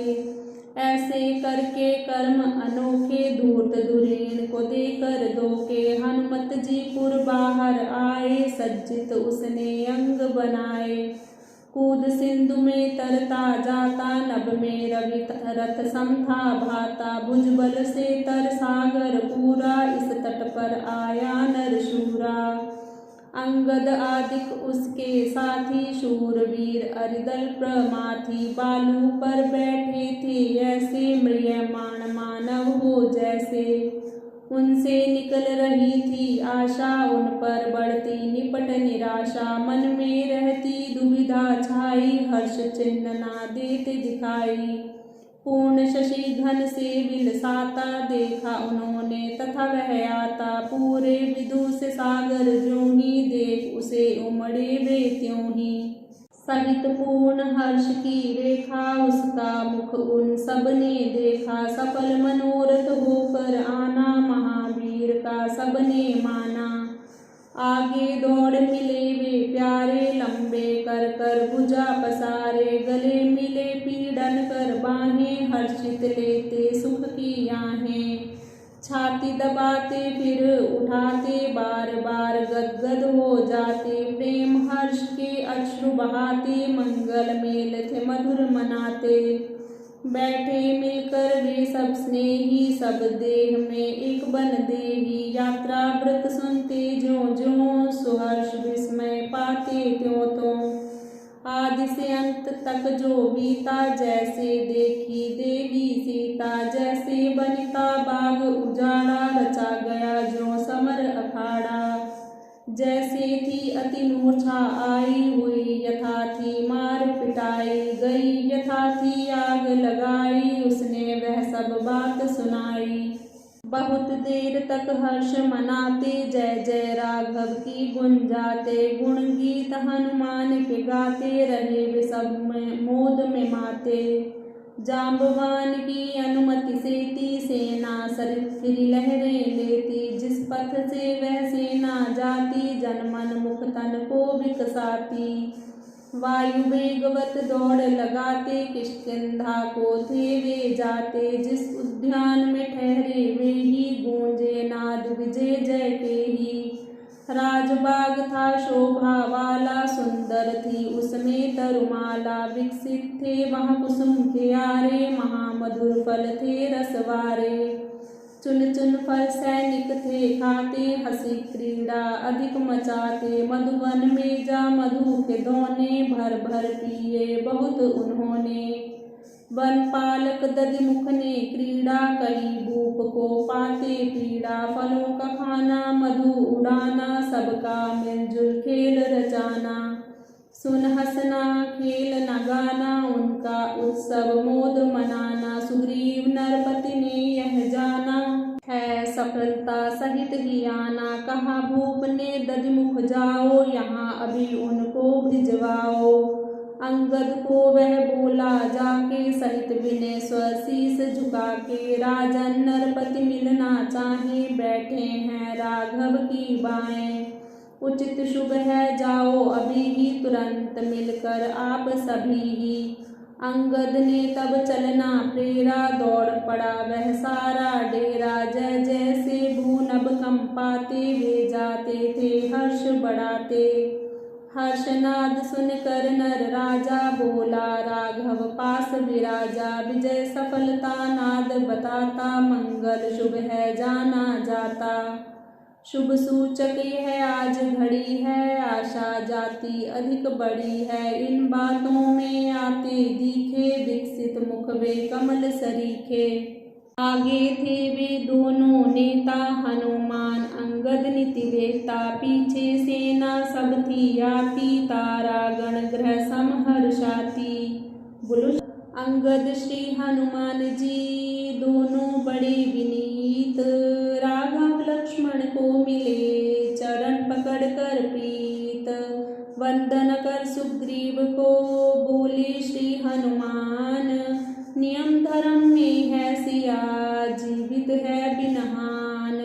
ऐसे करके कर्म अनोखे, धूर्त धुरीण को देकर धोखे। हनुमत जी पुर बाहर आए, सज्जित उसने अंग बनाए। कूद सिंधु में तरता जाता, नभ में रवि रथ सम था भाता। भुजबल से तर सागर पूरा, इस तट पर आया नरशूरा। अंगद आदिक उसके साथी, शूरवीर अरिदल प्रमाथी। बालू पर बैठे थे ऐसे, म्रियमाण मानव हो जैसे। उनसे निकल रही थी आशा, उन पर बढ़ती निपट निराशा। मन में रहती दुविधा छाई, हर्ष चिन्ह ना देते दिखाई। पूर्ण शशि घन से विलसाता, देखा उन्होंने तथा वह आता। पूरे विदुष सागर ज्यों ही, देख उसे उमड़े वे त्यों ही। सहित पूर्ण हर्ष की रेखा, उसका मुख उन सब ने देखा। सफल मनोरथ होकर आना, महावीर का सबने माना। आगे दौड़ मिले वे प्यारे, लंबे कर कर भुजा पसारे। गले मिले पीड़न कर बाहें, हर्षित लेते सुख की आहें। छाती दबाते फिर उठाते, बार बार गदगद हो जाते। प्रेम हर्ष के अश्रु बहाते, मंगल मेल थे मधुर मनाते। बैठे मिलकर वे सब स्नेही, सब देह में एक बन देही। यात्रा व्रत सुनते ज्यों ज्यों, सुहर्ष विस्मय पाते त्यों त्यों। आदि से अंत तक जो बीता, जैसे देखी देवी सीता। जैसे बनिता बाग उजाड़ा, रचा गया ज्यों समर अखाड़ा। जैसे थी अति मूर्छा आई हुई, यथा थी मार पिटाई गई। यथा थी आग लगाई, उसने वह सब बात सुनाई। बहुत देर तक हर्ष मनाते, जय जय राघव की गुंजाते। गुण गीत हनुमान के गाते, रहे वे सब में मोद में माते। जाम्बवान की अनुमति से थी सेना, सरित फिर लहरें लेती। जिस पथ से वह सेना जाती, जनमन मुख तन को विकसाती। वायु वेगवत दौड़ लगाते, किष्किंधा को थे वे जाते। जिस उद्यान में ठहरे वे ही, गूंजे नाद विजय जय के ही। राजबाग था शोभा वाला, सुंदर थी उसमें तरुमाला। विकसित थे वहाँ कुसुम क्यारे, महामधुर फल थे रसवारे। चुन चुन फल सैनिक थे खाते, हंसी क्रीड़ा अधिक मचाते। मधुवन में जा मधु के दोने, भर भर पिए बहुत उन्होंने। वन पालक दधिमुख ने क्रीड़ा, कही भूप को पाते पीड़ा। फलों का खाना मधु उड़ाना, सबका मिलजुल खेल रचाना। सुन हंसना खेल न गाना, उनका उत्सव मोद मनाना। सुग्रीव नरपति ने यह जाना, है सफलता सहित ही आना। कहा भूप ने दधिमुख जाओ, यहाँ अभी उनको भिजवाओ। अंगद को वह बोला जाके, सहित विनय स्वशीस झुका के। राजन नरपति मिलना चाहे, बैठे हैं राघव की बाएं। उचित शुभ है जाओ अभी ही, तुरंत मिलकर आप सभी ही। अंगद ने तब चलना प्रेरा, दौड़ पड़ा वह सारा डेरा। जय जय से भूनभ कंपाते, वे जाते थे हर्ष बढ़ाते। हर्षनाद सुनकर नर राजा, बोला राघव पास विराजा। विजय सफलता नाद बताता, मंगल शुभ है जाना जाता। शुभ सूचक यह आज घड़ी है, आशा जाति अधिक बड़ी है। इन बातों में आते दिखे, विकसित मुख वे कमल सरीखे। आगे थे वे दोनों नेता, हनुमान अंगद नीति वेता। पीछे सेना सब थी आती, तारा गण ग्रह सम हर्षाती। बोलो अंगद श्री हनुमान जी दोनों बड़े विनीत। राघव लक्ष्मण को मिले, चरण पकड़ कर प्रीत। वंदन कर सुग्रीव को, बोले श्री हनुमान। नियम धर्म में है सिया, जीवित है बिनहान।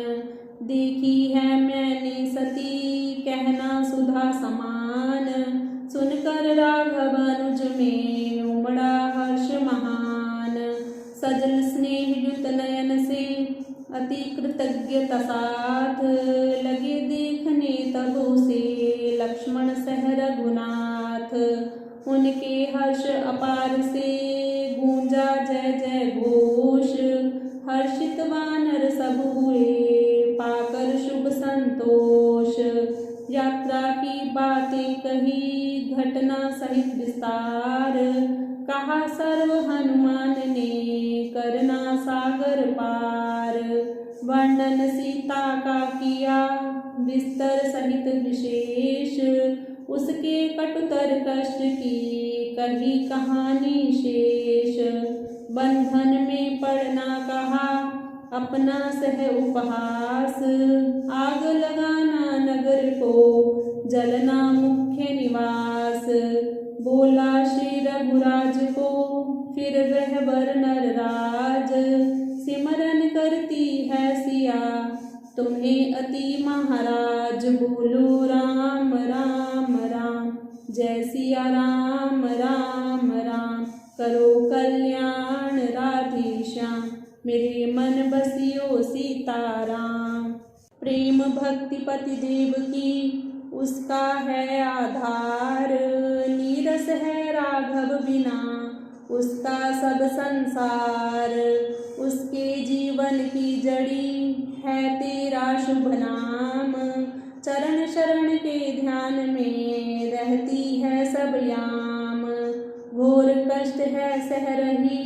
अति कृतज्ञता साथ लगे देखने तब उसे लक्ष्मण सह रघुनाथ। उनके हर्ष अपार से गूंजा जय जय घोष। हर्षित वानर सब हुए पाकर शुभ संतोष। यात्रा की बातें कही घटना सहित विस्तार। कहा सर्व हनुमान ने करना सागर पार। वर्णन सीता का किया विस्तर सहित विशेष। उसके कटुतर कष्ट की कही कहानी शेष। बंधन में पड़ना कहा अपना सह उपहास। आग लगाना नगर को जलना मुख्य निवास। बोला श्री रघुराज को फिर वह बर नरराज। सिमरन करती है सिया तुम्हें अति महाराज। बोलो राम राम राम जय सिया राम राम राम। करो कल्याण राधे श्याम मेरे मन बसियो सीताराम। प्रेम भक्ति पति देव की उसका है आधार। नीरस है राघव बिना उसका सब संसार। उसके जीवन की जड़ी है तेरा शुभ नाम। चरण शरण के ध्यान में रहती है सब याम। घोर कष्ट है सह रही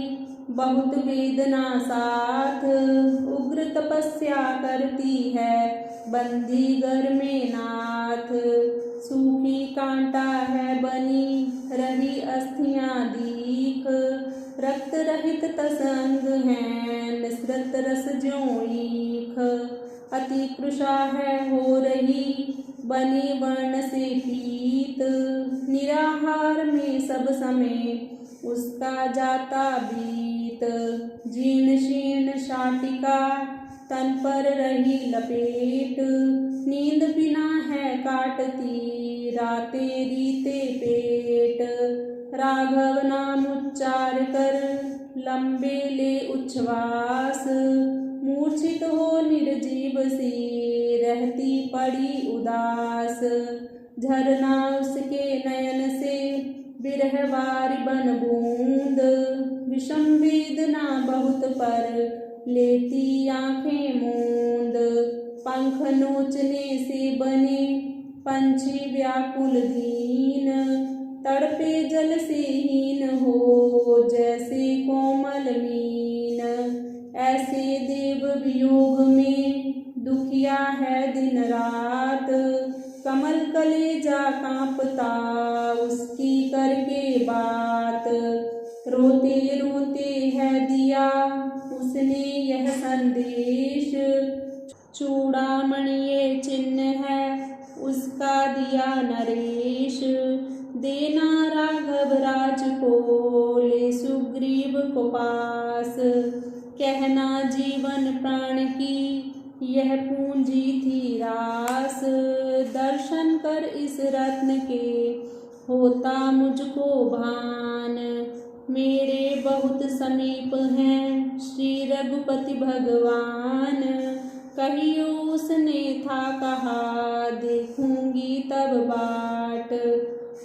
बहुत वेदना साथ। उग्र तपस्या करती है बंदी घर में नाथ। सूखी कांटा है बनी रही अस्थियां दीख। रक्त रहित तसंग है निसृत रस ज्यों ईख। अति कृशा है हो रही बनी वर्ण से पीत। निराहार में सब समय उसका जाता बीत। जीर्ण शीर्ण शाटिका तन पर रही लपेट। नींद बिना है काटती रातें रीते पेट। राघव नाम उच्चार कर लंबे ले उच्छ्वास। मूर्छित हो निर्जीव सी रहती पड़ी उदास। झरना उसके नयन से बिरह वारी बन बूंद। विषम वेदना बहुत पर लेती आंखें मूंद। पंख नोचने से बने पंछी व्याकुल दीन। तड़पे जल से हीन हो जैसे कोमल मीन। ऐसे देव वियोग में दुखिया है दिन रात। कमल कलेजा कांपता उसकी करके बात। रोते रोते है दिया उसने यह संदेश। चूड़ामणि ये चिन्ह है उसका दिया नरेश। देना राघव राज को ले सुग्रीव को पास। कहना जीवन प्राण की यह पूंजी थी रास। दर्शन कर इस रत्न के होता मुझको भान। मेरे बहुत समीप हैं श्री रघुपति भगवान। कहियो उसने था कहा देखूंगी तब बाट।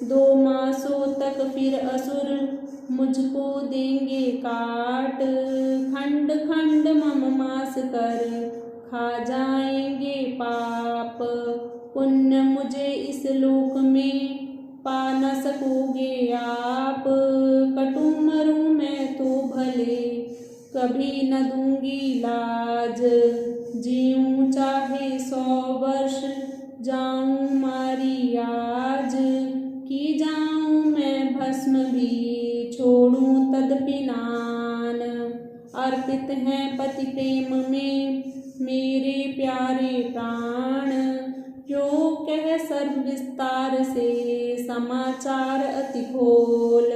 2 मासों तक फिर असुर मुझको देंगे काट। खंड खंड मम मास कर खा जाएंगे पाप। पुण्य मुझे इस लोक में पा न सकोगे आप। कटू मरूं मैं तो भले कभी न दूंगी लाज। जीऊं चाहे 100 वर्ष जाऊं मारी आज। की जाऊं मैं भस्म भी छोड़ूं तदपि नान। अर्पित हैं पति प्रेम में मेरे प्यारे प्राण। जो कह सर्व विस्तार से समाचार अति खोल।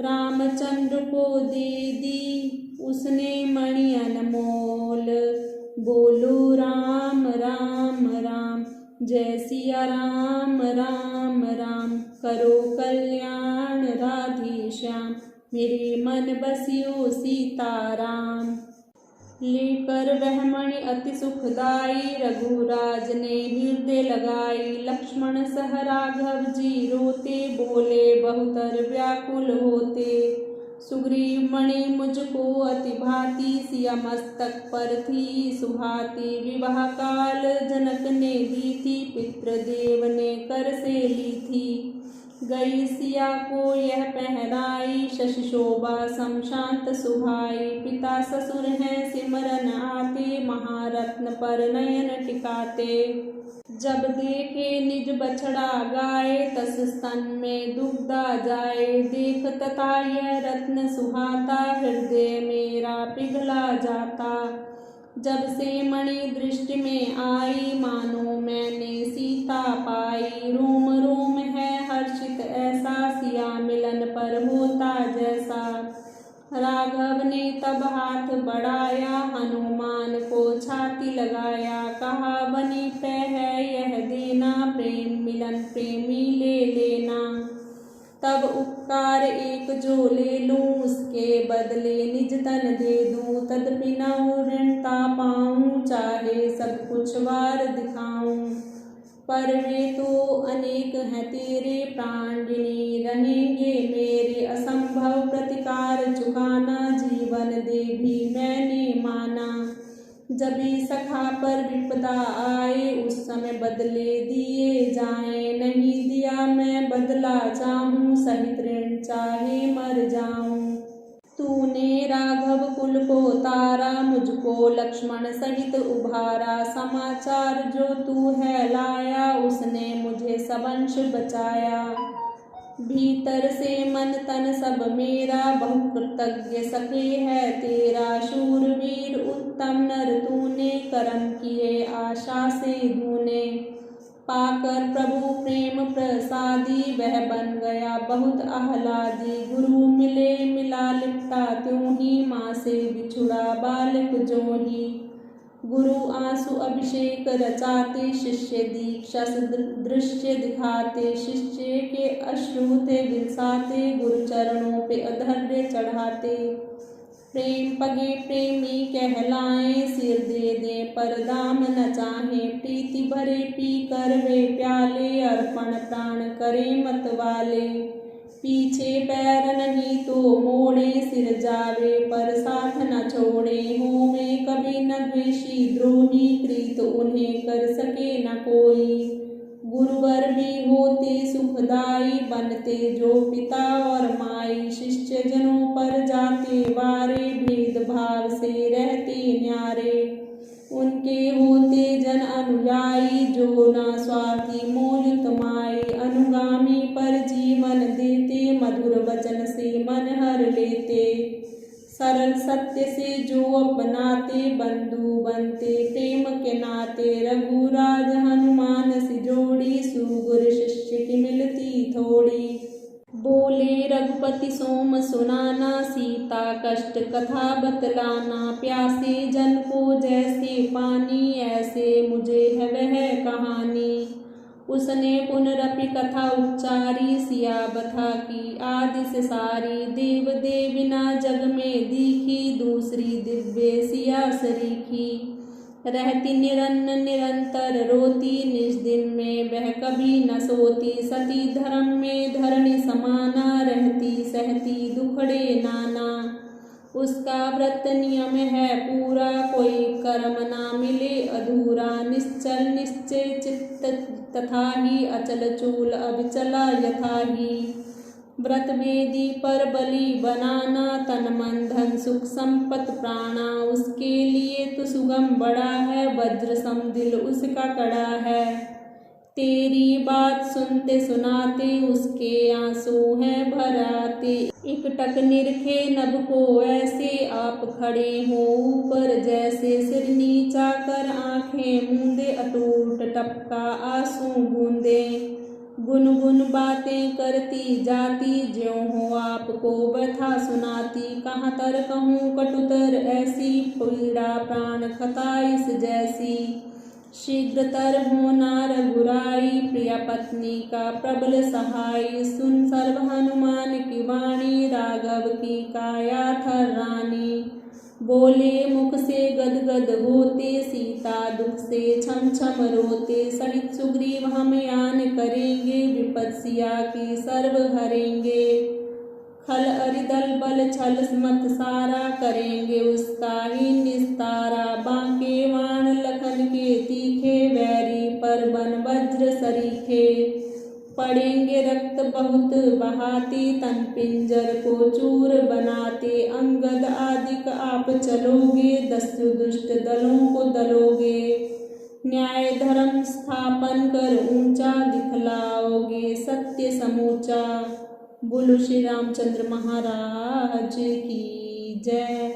रामचंद्र को दे दी उसने मणि अनमोल। बोलो राम राम राम जय सिया राम राम राम। करो कल्याण राधे श्याम मेरे मन बसियो सीताराम। लेकर वह मणि अति सुखदाई, रघुराज ने हृदय लगाई। लक्ष्मण सह राघव जी रोते, बोले बहुतर व्याकुल होते। सुग्रीव मणि मुझको अति भांति, सिया मस्तक पर थी सुहाती। विवाह काल जनक ने दी थी, पितृदेव ने कर से ली थी। गई सिया को यह पहराई, शशि शोभा सम शांत सुहाई। पिता ससुर हैं सिमरन आते, महारत्न पर नयन टिकाते। जब देखे निज बछड़ा गाय, तस स्तन में दुग्धा जाए। देख तथा यह रत्न सुहाता, हृदय मेरा पिघला जाता। जब से मणि दृष्टि में आई, मानो मैंने सीता पाई। रोम रोम है हर्षित ऐसा, सिया मिलन पर होता जैसा। राघव ने तब हाथ बढ़ाया, हनुमान को छाती लगाया। कहा बनी पे है यह देना, प्रेम मिलन प्रेमी ले लेना। तब उपकार एक जो ले लूं, उसके बदले निज तन दे दूं। तदपि न ऋणता पाऊं, चाहे सब कुछ वार दिखाऊं। पर वे तो अनेक हैं तेरे, प्राणिनी रहेंगे मेरे। असंभव प्रतिकार चुकाना, जीवन दे भी मैंने माना। जबी सखा पर विपदा आए, उस समय बदले दिए जाएं। नहीं दिया मैं बदला चाहूं, सहित ऋण चाहे मर जाऊं। तूने राघव कुल को तारा, मुझको लक्ष्मण सहित उभारा। समाचार जो तू है लाया, उसने मुझे सब अंश बचाया। भीतर से मन तन सब मेरा, बहु कृतज्ञ सखे है तेरा। शूरवीर उत्तम नर तूने, कर्म किए आशा से दूने। पाकर प्रभु प्रेम प्रसादी, वह बन गया बहुत आह्लादी। गुरु मिले मिला लिपटा त्यों ही, माँ से बिछुड़ा बालक ज्यों ही। गुरु आंसू अभिषेक रचाते, शिष्य दीक्षा दृश्य दिखाते। शिष्य के अश्रु थे बिलसाते, गुरु चरणों पे अधर्य चढ़ाते। प्रेम पगे प्रेमी कहलाएं, सिर दे दे पर दाम न चाहे। प्रीति भरे पी कर वे प्याले, अर्पण प्राण करे मत वाले। पीछे पैर नहीं तो मोड़े, सिर जावे पर साथ न छोड़े। होवे कभी न द्वेषी द्रोही, कृत उन्हें कर सके न कोई। गुरुवर भी होते सुखदाई, बनते जो पिता और माई। शिष्य जनों पर जाते वारे, भेदभाव से रहते न्यारे। उनके होते जन अनुयायी, जो ना स्वार्थी मोहित माई। अनुगामी पर जीवन देते, मधुर वचन से मन हर लेते। सरल सत्य से जो अपनाते, बंधु बनते प्रेम के नाते। रघुराज हनुमान सी जोड़ी, सुगुर शिष्य की मिलती थोड़ी। बोले रघुपति सोम सुनाना, सीता कष्ट कथा बतलाना। प्यासे जन को जैसे पानी, ऐसे मुझे है वह कहानी। उसने पुनरपि कथा उच्चारी, सिया बथा की आदि से सारी। देव देविना जग में दीखी, दूसरी दिव्य सिया सरीखी। रहती निरन्न निरंतर रोती, निज दिन में वह कभी न सोती। सती धर्म में धरणी समाना, रहती सहती दुखड़े नाना। उसका व्रत नियम है पूरा, कोई कर्म ना मिले अधूरा। निश्चल निश्चय चित्त तथा ही, अचल चूल अविचला यथा ही। व्रत वेदी पर बलि बनाना, तन मन धन सुख संपत प्राणा। उसके लिए तो सुगम बड़ा है, वज्र सम दिल उसका कड़ा है। तेरी बात सुनते सुनाते, उसके आंसू हैं भराते। एकटक निरखे नभ को ऐसे, आप खड़े हो ऊपर जैसे। सिर नीचा कर आंखें मूंदे, अटूट टपका आंसू बूंदे। गुनगुन बातें करती जाती, ज्यों हो आपको व्यथा सुनाती। कहाँ तर कहूँ कटुतर ऐसी, पीड़ा प्राण खता इस जैसी। शीघ्रतर होना रघुराई, प्रिय पत्नी का प्रबल सहाय। सुन सर्व हनुमान की वाणी, राघव की काया थर रानी। बोले मुख से गदगद होते, सीता दुख से छम छम रोते। सहित सुग्रीव हम यान करेंगे, विपद सिया की सर्व हरेंगे। खल अरिदल बल छल मत सारा, करेंगे उसका ही निस्तारा। बांके बाण लखन के तीखे, बैरी पर बन वज्र सरीखे। पड़ेंगे रक्त बहुत बहाते, तन पिंजर को चूर बनाते। अंगद आदिक आप चलोगे, दस्यु दुष्ट दलों को दलोगे। न्याय धर्म स्थापन कर ऊंचा, दिखलाओगे सत्य समूचा। बोलो श्री रामचंद्र महाराज की जय।